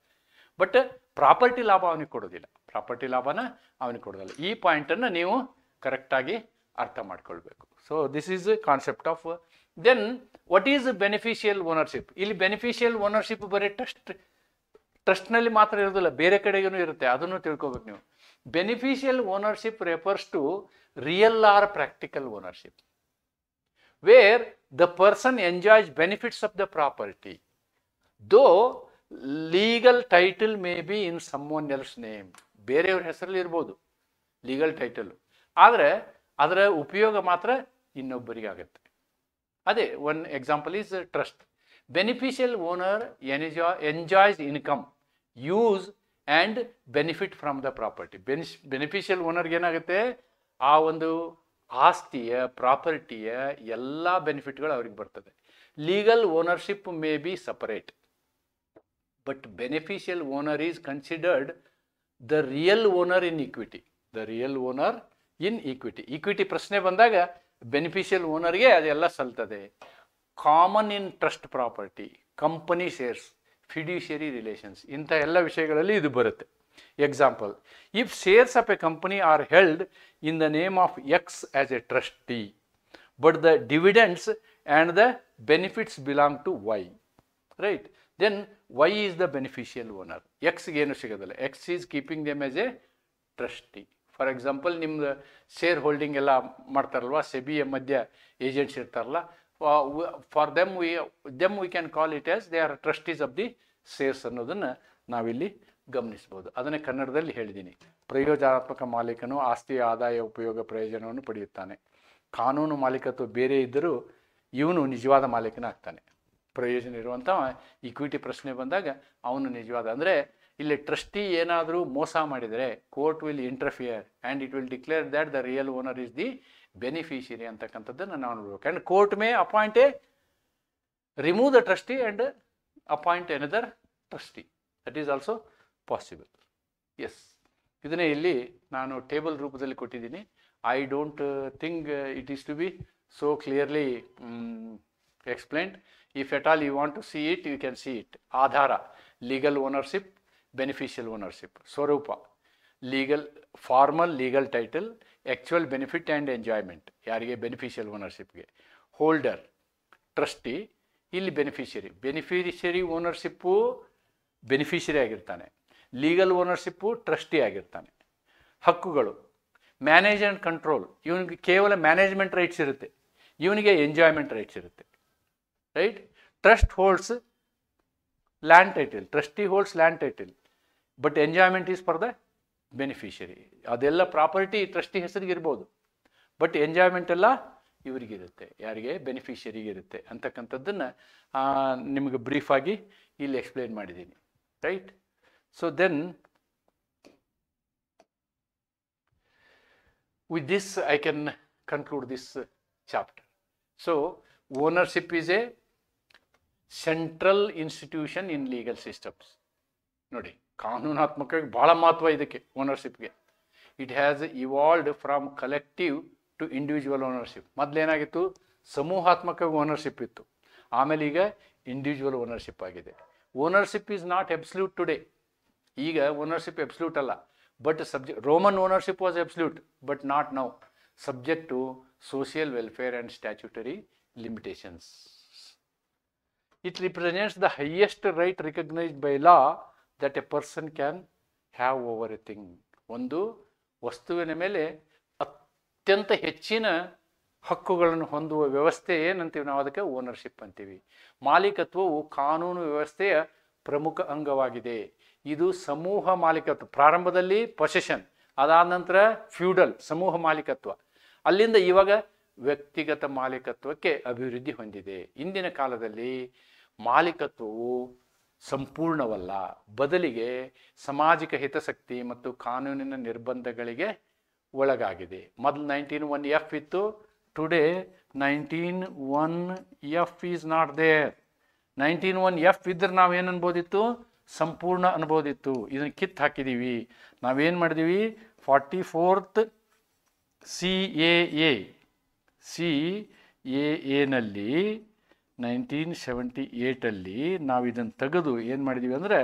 ಬಟ್ ಪ್ರಾಪರ್ಟಿ ಲಾಭ ಅವನಿಗೆ ಕೊಡೋದಿಲ್ಲ. ಈ ಪಾಯಿಂಟನ್ನು ನೀವು ಕರೆಕ್ಟಾಗಿ ಅರ್ಥ ಮಾಡ್ಕೊಳ್ಬೇಕು. So this is concept of. Then what is beneficial ownership? ಇಲ್ಲಿ ಬೆನಿಫಿಷಿಯಲ್ ಓನರ್ಶಿಪ್ ಬರೀ ಟ್ರಸ್ಟ್ನಲ್ಲಿ ಮಾತ್ರ ಇರೋದಿಲ್ಲ, ಬೇರೆ ಕಡೆಗೂ ಇರುತ್ತೆ, ಅದನ್ನು ತಿಳ್ಕೊಬೇಕು ನೀವು. Beneficial ownership refers to real or practical ownership, where the person enjoys benefits of the property, though legal title may be in someone else's name. ಬೇರೆಯವ್ರ ಹೆಸರಲ್ಲಿ ಇರ್ಬೋದು ಲೀಗಲ್ ಟೈಟಲ್, ಆದರೆ ಅದರ ಉಪಯೋಗ ಮಾತ್ರ ಇನ್ನೊಬ್ಬರಿಗೆ ಆಗುತ್ತೆ. ಅದೇ one example is trust. Beneficial owner enjoys income, use and benefit from the property. Beneficial ಓನರ್ಗೆ ಏನಾಗುತ್ತೆ? ಆ ಒಂದು ಆಸ್ತಿಯ, ಪ್ರಾಪರ್ಟಿಯ ಎಲ್ಲ ಬೆನಿಫಿಟ್ಗಳು ಅವ್ರಿಗೆ ಬರ್ತದೆ. Legal ownership may be separate, but beneficial owner is considered the real owner in equity. Equity ಪ್ರಶ್ನೆ ಬಂದಾಗ ಬೆನಿಫಿಷಿಯಲ್ ಓನರ್ಗೆ ಅದೆಲ್ಲ ಸಲ್ತದೆ. Common in trust property, company shares, fiduciary relations, ಇಂಥ ಎಲ್ಲ ವಿಷಯಗಳಲ್ಲಿ ಇದು ಬರುತ್ತೆ. Example, if shares of a company R held in the name of X as a trustee but the dividends and the benefits belong to Y, right, then Y is the beneficial owner. ಎಕ್ಸ್ಗೆ ಏನು ಸಿಗೋದಿಲ್ಲ, X is keeping them as a trustee. For example, ನಿಮ್ದು share holding ಎಲ್ಲ ಮಾಡ್ತಾರಲ್ವ, ಸೆಬಿಯ ಮಧ್ಯ agents ಇರ್ತಾರಲ್ಲ, for them we can call it as they are trustees of the shares ಅನ್ನೋದನ್ನು ನಾವಿಲ್ಲಿ ಗಮನಿಸ್ಬೋದು. ಅದನ್ನೇ ಕನ್ನಡದಲ್ಲಿ ಹೇಳಿದ್ದೀನಿ. ಪ್ರಯೋಜನಾತ್ಮಕ ಮಾಲೀಕನು ಆಸ್ತಿಯ ಆದಾಯ ಉಪಯೋಗ ಪ್ರಯೋಜನವನ್ನು ಪಡೆಯುತ್ತಾನೆ. ಕಾನೂನು ಮಾಲೀಕತ್ವ ಬೇರೆ ಇದ್ದರೂ ಇವನು ನಿಜವಾದ ಮಾಲೀಕನಾಗ್ತಾನೆ. ಪ್ರಯೋಜನ ಇರುವಂಥ ಇಕ್ವಿಟಿ ಪ್ರಶ್ನೆ ಬಂದಾಗ ಅವನು ನಿಜವಾದ, ಅಂದರೆ ಇಲ್ಲಿ ಟ್ರಸ್ಟಿ ಏನಾದರೂ ಮೋಸ ಮಾಡಿದರೆ court will interfere and it will declare that the real owner is the beneficiary ಅಂತಕ್ಕಂಥದ್ದನ್ನು ನಾವು ನೋಡ್ಬೇಕು. And court may appoint a remove the trustee and appoint another trustee. That is also possible. Yes, ಇದನ್ನೇ ಇಲ್ಲಿ ನಾನು table ರೂಪದಲ್ಲಿ ಕೊಟ್ಟಿದ್ದೀನಿ. I don't think it is to be so clearly explained. If at all you want to see it, you can see it. Adhara, legal ownership, beneficial ownership. Swarupa, legal, formal legal title, actual benefit and enjoyment. ಯಾರಿಗೆ beneficial ಓನರ್ಶಿಪ್ಗೆ. Holder, trustee, ಇಲ್ಲಿ beneficiary ownership beneficiary ಆಗಿರ್ತಾನೆ, legal ownership trustee ಆಗಿರ್ತಾನೆ. ಹಕ್ಕುಗಳು, manage and control, ಇವನಿಗೆ ಕೇವಲ management rights ಇರುತ್ತೆ, ಇವನಿಗೆ enjoyment rights ಇರುತ್ತೆ, right. Trust holds land title, trustee holds land title, but enjoyment is for the beneficiary. ಅದೆಲ್ಲ ಪ್ರಾಪರ್ಟಿ ಟ್ರಸ್ಟಿ ಹೆಸರಿಗೆ ಇರ್ಬೋದು, ಬಟ್ ಎಂಜಾಯ್ಮೆಂಟ್ ಎಲ್ಲ ಇವರಿಗಿರುತ್ತೆ, ಯಾರಿಗೆ, ಬೆನಿಫಿಷರಿಗೆ ಇರುತ್ತೆ ಅಂತಕ್ಕಂಥದ್ದನ್ನು ನಿಮಗೆ ಬ್ರೀಫಾಗಿ ಇಲ್ಲಿ ಎಕ್ಸ್ಪ್ಲೇನ್ ಮಾಡಿದ್ದೀನಿ, right. So then with this I can conclude this chapter. So ownership is a central institution in legal systems. ನೋಡಿ, ಕಾನೂನಾತ್ಮಕವಾಗಿ ಬಹಳ ಮಹತ್ವ ಇದಕ್ಕೆ, ಓನರ್ಶಿಪ್ಗೆ. It has evolved from collective to individual ownership. ಮೊದಲೇನಾಗಿತ್ತು, ಸಮೂಹಾತ್ಮಕ ಓನರ್ಶಿಪ್ ಇತ್ತು, ಆಮೇಲೆ ಈಗ ಇಂಡಿವಿಜುವಲ್ ಓನರ್ಶಿಪ್ ಆಗಿದೆ. Ownership is not absolute today. ಈಗ ಓನರ್ಶಿಪ್ ಎಬ್ಸಲ್ಯೂಟ್ ಅಲ್ಲ, but Roman ownership was absolute, but not now, subject to social welfare and statutory limitations. It represents the highest right recognized by law that a person can have over a thing. ಒಂದು ವಸ್ತುವಿನ ಮೇಲೆ ಅತ್ಯಂತ ಹೆಚ್ಚಿನ ಹಕ್ಕುಗಳನ್ನು ಹೊಂದುವ ವ್ಯವಸ್ಥೆ ಏನಂತೀವಿ ನಾವು, ಅದಕ್ಕೆ ಓನರ್ಶಿಪ್ ಅಂತೀವಿ. ಮಾಲೀಕತ್ವವು ಕಾನೂನು ವ್ಯವಸ್ಥೆಯ ಪ್ರಮುಖ ಅಂಗವಾಗಿದೆ. ಇದು ಸಮೂಹ ಮಾಲೀಕತ್ವ. ಪ್ರಾರಂಭದಲ್ಲಿ ಪೊಸೆಷನ್, ಅದಾದ ನಂತರ ಫ್ಯೂಡಲ್ ಸಮೂಹ ಮಾಲೀಕತ್ವ, ಅಲ್ಲಿಂದ ಇವಾಗ ವ್ಯಕ್ತಿಗತ ಮಾಲೀಕತ್ವಕ್ಕೆ ಅಭಿವೃದ್ಧಿ ಹೊಂದಿದೆ. ಇಂದಿನ ಕಾಲದಲ್ಲಿ ಮಾಲೀಕತ್ವವು ಸಂಪೂರ್ಣವಲ್ಲ, ಬದಲಿಗೆ ಸಾಮಾಜಿಕ ಹಿತಾಸಕ್ತಿ ಮತ್ತು ಕಾನೂನಿನ ನಿರ್ಬಂಧಗಳಿಗೆ ಒಳಗಾಗಿದೆ. ಮೊದಲು 19(1)F ಇತ್ತು, today 19(1)F is not there. 19(1)F ಇದ್ರೆ ನಾವೇನು ಅನ್ಬೋದಿತ್ತು, ಸಂಪೂರ್ಣ ಅನ್ಬೋದಿತ್ತು. ಇದನ್ನು ಕಿತ್ತು ಹಾಕಿದ್ದೀವಿ. ನಾವೇನು ಮಾಡಿದೀವಿ, 44th CAA ನಲ್ಲಿ 1978 ನಾವು ಇದನ್ನು ತೆಗೆದು ಏನು ಮಾಡಿದ್ದೀವಿ ಅಂದರೆ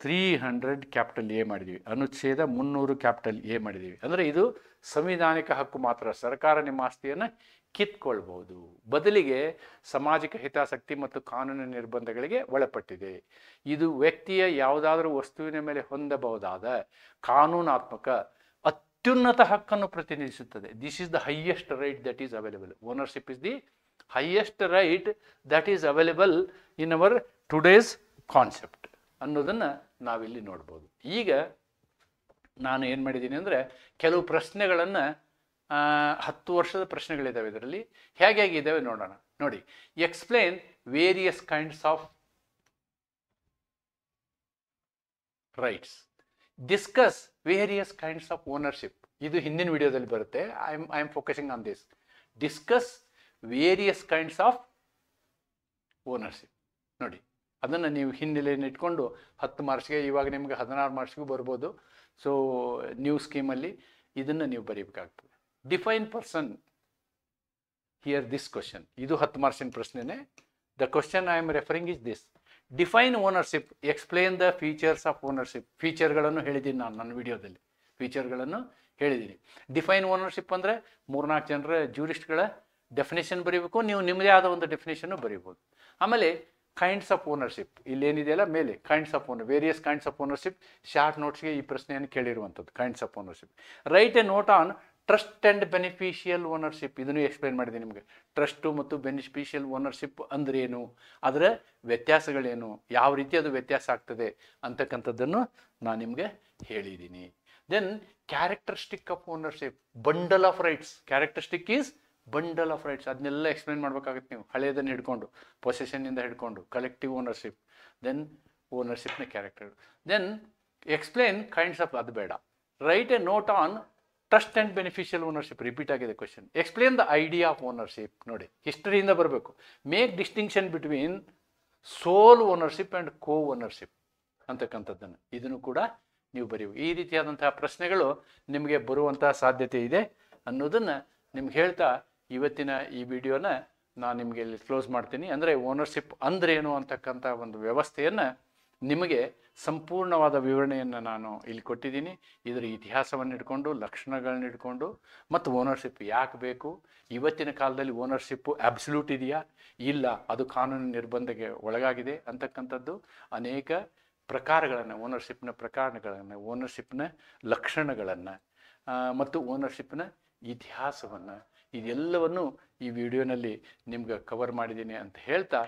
300 A ಮಾಡಿದ್ದೀವಿ, ಅನುಚ್ಛೇದ 300 A ಮಾಡಿದ್ದೀವಿ. ಅಂದರೆ ಇದು ಸಂವಿಧಾನಿಕ ಹಕ್ಕು ಮಾತ್ರ, ಸರ್ಕಾರ ನಿಮ್ಮ ಆಸ್ತಿಯನ್ನು ಕಿತ್ಕೊಳ್ಬಹುದು, ಬದಲಿಗೆ ಸಾಮಾಜಿಕ ಹಿತಾಸಕ್ತಿ ಮತ್ತು ಕಾನೂನಿನ ನಿರ್ಬಂಧಗಳಿಗೆ ಒಳಪಟ್ಟಿದೆ. ಇದು ವ್ಯಕ್ತಿಯ ಯಾವುದಾದ್ರೂ ವಸ್ತುವಿನ ಮೇಲೆ ಹೊಂದಬಹುದಾದ ಕಾನೂನಾತ್ಮಕ ಅತ್ಯುನ್ನತ ಹಕ್ಕನ್ನು ಪ್ರತಿನಿಧಿಸುತ್ತದೆ. This is the highest right that is available. Ownership is the highest right that is available in our today's concept ಅನ್ನೋದನ್ನು ನಾವಿಲ್ಲಿ ನೋಡ್ಬೋದು. ಈಗ ನಾನು ಏನು ಮಾಡಿದ್ದೀನಿ ಅಂದರೆ, ಕೆಲವು ಪ್ರಶ್ನೆಗಳನ್ನು 10 ವರ್ಷದ ಪ್ರಶ್ನೆಗಳಿದ್ದಾವೆ ಇದರಲ್ಲಿ. ಹೇಗಿದ್ದಾವೆ ನೋಡೋಣ. ನೋಡಿ, explain various kinds of rights, discuss various kinds of ownership. ಇದು ಹಿಂದಿನ ವಿಡಿಯೋದಲ್ಲಿ ಬರುತ್ತೆ. I am focusing on this. Discuss various kinds of ownership. ನೋಡಿ, ಅದನ್ನು ನೀವು ಹಿನ್ನೆಲೆಯನ್ನು ಇಟ್ಕೊಂಡು 10 ಮಾರ್ಕ್ಸ್ಗೆ, ಇವಾಗ ನಿಮಗೆ 16 ಮಾರ್ಕ್ಸ್ಗೂ ಬರ್ಬೋದು. ಸೊ ನ್ಯೂ ಸ್ಕೀಮಲ್ಲಿ ಇದನ್ನು ನೀವು ಬರೀಬೇಕಾಗ್ತದೆ. Define person, here this question. ಇದು 10 ಮಾರ್ಕ್ಸಿನ ಪ್ರಶ್ನೆನೇ. The question I am referring is this: define ownership, explain the features of ownership. ಫೀಚರ್ಗಳನ್ನು ಹೇಳಿದ್ದೀನಿ ನಾನು ನನ್ನ ವಿಡಿಯೋದಲ್ಲಿ, ಫೀಚರ್ಗಳನ್ನು ಹೇಳಿದ್ದೀನಿ. ಡಿಫೈನ್ ಓನರ್ಶಿಪ್ ಅಂದರೆ 3-4 ಜನರ ಜ್ಯೂರಿಸ್ಟ್ಗಳ ಡೆಫಿನೇಷನ್ ಬರೀಬೇಕು, ನೀವು ನಿಮ್ಮದೇ ಆದ ಒಂದು ಡೆಫಿನೇಷನ್ನು ಬರೀಬೋದು. ಆಮೇಲೆ ಕೈಂಡ್ಸ್ ಆಫ್ ಓನರ್ಶಿಪ್, ಇಲ್ಲೇನಿದೆಯಲ್ಲ ಮೇಲೆ kinds of owner, various kinds of ownership. Short ನೋಟ್ಸ್ಗೆ ಈ ಪ್ರಶ್ನೆಯನ್ನು ಕೇಳಿರುವಂಥದ್ದು, kinds of ownership. Write a note on trust and beneficial ownership. ಇದನ್ನು ಎಕ್ಸ್ಪ್ಲೈನ್ ಮಾಡಿದ್ದೀನಿ ನಿಮಗೆ. ಟ್ರಸ್ಟು ಮತ್ತು ಬೆನಿಫಿಷಿಯಲ್ ಓನರ್ಶಿಪ್ ಅಂದ್ರೇನು, ಅದರ ವ್ಯತ್ಯಾಸಗಳೇನು, ಯಾವ ರೀತಿ ಅದು ವ್ಯತ್ಯಾಸ ಆಗ್ತದೆ ಅಂತಕ್ಕಂಥದ್ದನ್ನು ನಾನು ನಿಮಗೆ ಹೇಳಿದ್ದೀನಿ. Then characteristic of ownership, bundle of rights. Characteristic is bundle of rights. ಅದನ್ನೆಲ್ಲ ಎಕ್ಸ್ಪ್ಲೈನ್ ಮಾಡಬೇಕಾಗುತ್ತೆ ನೀವು, ಹಳೆಯದನ್ನು ಹಿಡ್ಕೊಂಡು, ಪೊಸೆಷನ್ನಿಂದ ಹಿಡ್ಕೊಂಡು ಕಲೆಕ್ಟಿವ್ ಓನರ್ಶಿಪ್, ದೆನ್ ಓನರ್ಶಿಪ್ನ character. Then explain kinds of, ಅದು ಬೇಡ. Write a note on trust and beneficial ownership. Repeat ಆಗಿದೆ question. Explain the idea of ownership. ನೋಡಿ, ಹಿಸ್ಟರಿಯಿಂದ ಬರಬೇಕು. Make distinction between sole ownership and co ownership ಅಂತಕ್ಕಂಥದ್ದನ್ನು, ಇದನ್ನು ಕೂಡ ನೀವು ಬರೀಬೇಕು. ಈ ರೀತಿಯಾದಂತಹ ಪ್ರಶ್ನೆಗಳು ನಿಮಗೆ ಬರುವಂತಹ ಸಾಧ್ಯತೆ ಇದೆ ಅನ್ನೋದನ್ನು ನಿಮ್ಗೆ ಹೇಳ್ತಾ ಇವತ್ತಿನ ಈ ವಿಡಿಯೋನ ನಾನು ನಿಮಗೆ ಇಲ್ಲಿ ಕ್ಲೋಸ್ ಮಾಡ್ತೀನಿ. ಅಂದರೆ ಓನರ್ಶಿಪ್ ಅಂದ್ರೇನು ಅಂತಕ್ಕಂಥ ಒಂದು ವ್ಯವಸ್ಥೆಯನ್ನು ನಿಮಗೆ ಸಂಪೂರ್ಣವಾದ ವಿವರಣೆಯನ್ನು ನಾನು ಇಲ್ಲಿ ಕೊಟ್ಟಿದ್ದೀನಿ. ಇದರ ಇತಿಹಾಸವನ್ನು ಇಟ್ಕೊಂಡು, ಲಕ್ಷಣಗಳನ್ನ ಇಟ್ಕೊಂಡು, ಮತ್ತು ಓನರ್ಶಿಪ್ ಯಾಕೆ ಬೇಕು, ಇವತ್ತಿನ ಕಾಲದಲ್ಲಿ ಓನರ್ಶಿಪ್ಪು ಅಬ್ಸಲ್ಯೂಟ್ ಇದೆಯಾ, ಇಲ್ಲ ಅದು ಕಾನೂನು ನಿರ್ಬಂಧಕ್ಕೆ ಒಳಗಾಗಿದೆ ಅಂತಕ್ಕಂಥದ್ದು, ಅನೇಕ ಪ್ರಕಾರಗಳನ್ನು, ಓನರ್ಶಿಪ್ನ ಪ್ರಕಾರಗಳನ್ನು, ಓನರ್ಶಿಪ್ನ ಲಕ್ಷಣಗಳನ್ನು ಮತ್ತು ಓನರ್ಶಿಪ್ನ ಇತಿಹಾಸವನ್ನು, ಇದೆಲ್ಲವನ್ನು ಈ ವಿಡಿಯೋನಲ್ಲಿ ನಿಮ್ಗೆ ಕವರ್ ಮಾಡಿದ್ದೀನಿ ಅಂತ ಹೇಳ್ತಾ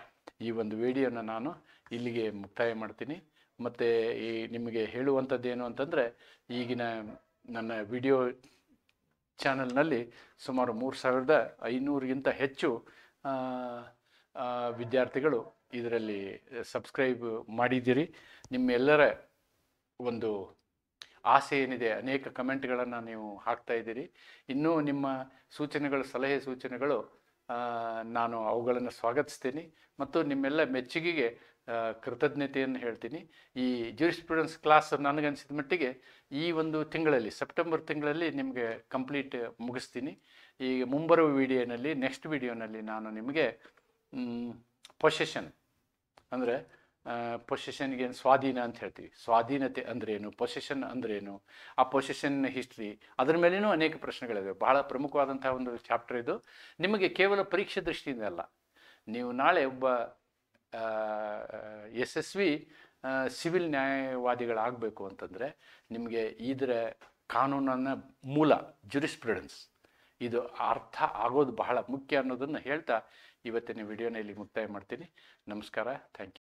ಈ ಒಂದು ವಿಡಿಯೋನ ನಾನು ಇಲ್ಲಿಗೆ ಮುಕ್ತಾಯ ಮಾಡ್ತೀನಿ. ಮತ್ತು ಈ ನಿಮಗೆ ಹೇಳುವಂಥದ್ದೇನು ಅಂತಂದರೆ, ಈಗಿನ ನನ್ನ ವಿಡಿಯೋ ಚಾನಲ್ನಲ್ಲಿ ಸುಮಾರು 3500ಗಿಂತ ಹೆಚ್ಚು ವಿದ್ಯಾರ್ಥಿಗಳು ಇದರಲ್ಲಿ ಸಬ್ಸ್ಕ್ರೈಬ್ ಮಾಡಿದ್ದೀರಿ. ನಿಮ್ಮೆಲ್ಲರ ಒಂದು ಆಸೆ ಏನಿದೆ, ಅನೇಕ ಕಮೆಂಟ್ಗಳನ್ನು ನೀವು ಹಾಕ್ತಾ ಇದ್ದೀರಿ. ಇನ್ನೂ ನಿಮ್ಮ ಸೂಚನೆಗಳು, ಸಲಹೆ ಸೂಚನೆಗಳು, ನಾನು ಅವುಗಳನ್ನು ಸ್ವಾಗತಿಸ್ತೀನಿ ಮತ್ತು ನಿಮ್ಮೆಲ್ಲ ಮೆಚ್ಚುಗೆಗೆ ಕೃತಜ್ಞತೆಯನ್ನು ಹೇಳ್ತೀನಿ. ಈ ಜ್ಯೂರಿಸ್ಪ್ರುಡೆನ್ಸ್ ಕ್ಲಾಸ್ ನನಗನ್ಸಿದ ಮಟ್ಟಿಗೆ ಈ ಒಂದು ತಿಂಗಳಲ್ಲಿ, ಸೆಪ್ಟೆಂಬರ್ ತಿಂಗಳಲ್ಲಿ ನಿಮಗೆ ಕಂಪ್ಲೀಟ್ ಮುಗಿಸ್ತೀನಿ. ಈಗ ಮುಂಬರುವ ವಿಡಿಯೋನಲ್ಲಿ, ನೆಕ್ಸ್ಟ್ ವಿಡಿಯೋನಲ್ಲಿ ನಾನು ನಿಮಗೆ ಪೊಸೆಷನ್ ಅಂದರೆ ಪೊಸೆಷನ್ಗೆ ಸ್ವಾಧೀನ ಅಂತ ಹೇಳ್ತೀವಿ, ಸ್ವಾಧೀನತೆ ಅಂದ್ರೇನು, ಪೊಸೆಷನ್ ಅಂದ್ರೇನು, ಆ ಪೊಸೆಷನ್ನ ಹಿಸ್ಟ್ರಿ, ಅದರ ಮೇಲೇನೂ ಅನೇಕ ಪ್ರಶ್ನೆಗಳಿವೆ. ಬಹಳ ಪ್ರಮುಖವಾದಂತಹ ಒಂದು ಚಾಪ್ಟರ್ ಇದು. ನಿಮಗೆ ಕೇವಲ ಪರೀಕ್ಷೆ ದೃಷ್ಟಿಯಿಂದ ಅಲ್ಲ, ನೀವು ನಾಳೆ ಒಬ್ಬ ಯಶಸ್ವಿ ಸಿವಿಲ್ ನ್ಯಾಯವಾದಿಗಳಾಗಬೇಕು ಅಂತಂದರೆ ನಿಮಗೆ ಇದರ ಕಾನೂನನ್ನು ಮೂಲ ಜ್ಯೂರಿಸ್ಪ್ರುಡೆನ್ಸ್ ಇದು ಅರ್ಥ ಆಗೋದು ಬಹಳ ಮುಖ್ಯ ಅನ್ನೋದನ್ನು ಹೇಳ್ತಾ ಇವತ್ತಿನ ವಿಡಿಯೋನ ಇಲ್ಲಿ ಮುಕ್ತಾಯ ಮಾಡ್ತೀನಿ. ನಮಸ್ಕಾರ, ಥ್ಯಾಂಕ್ ಯು.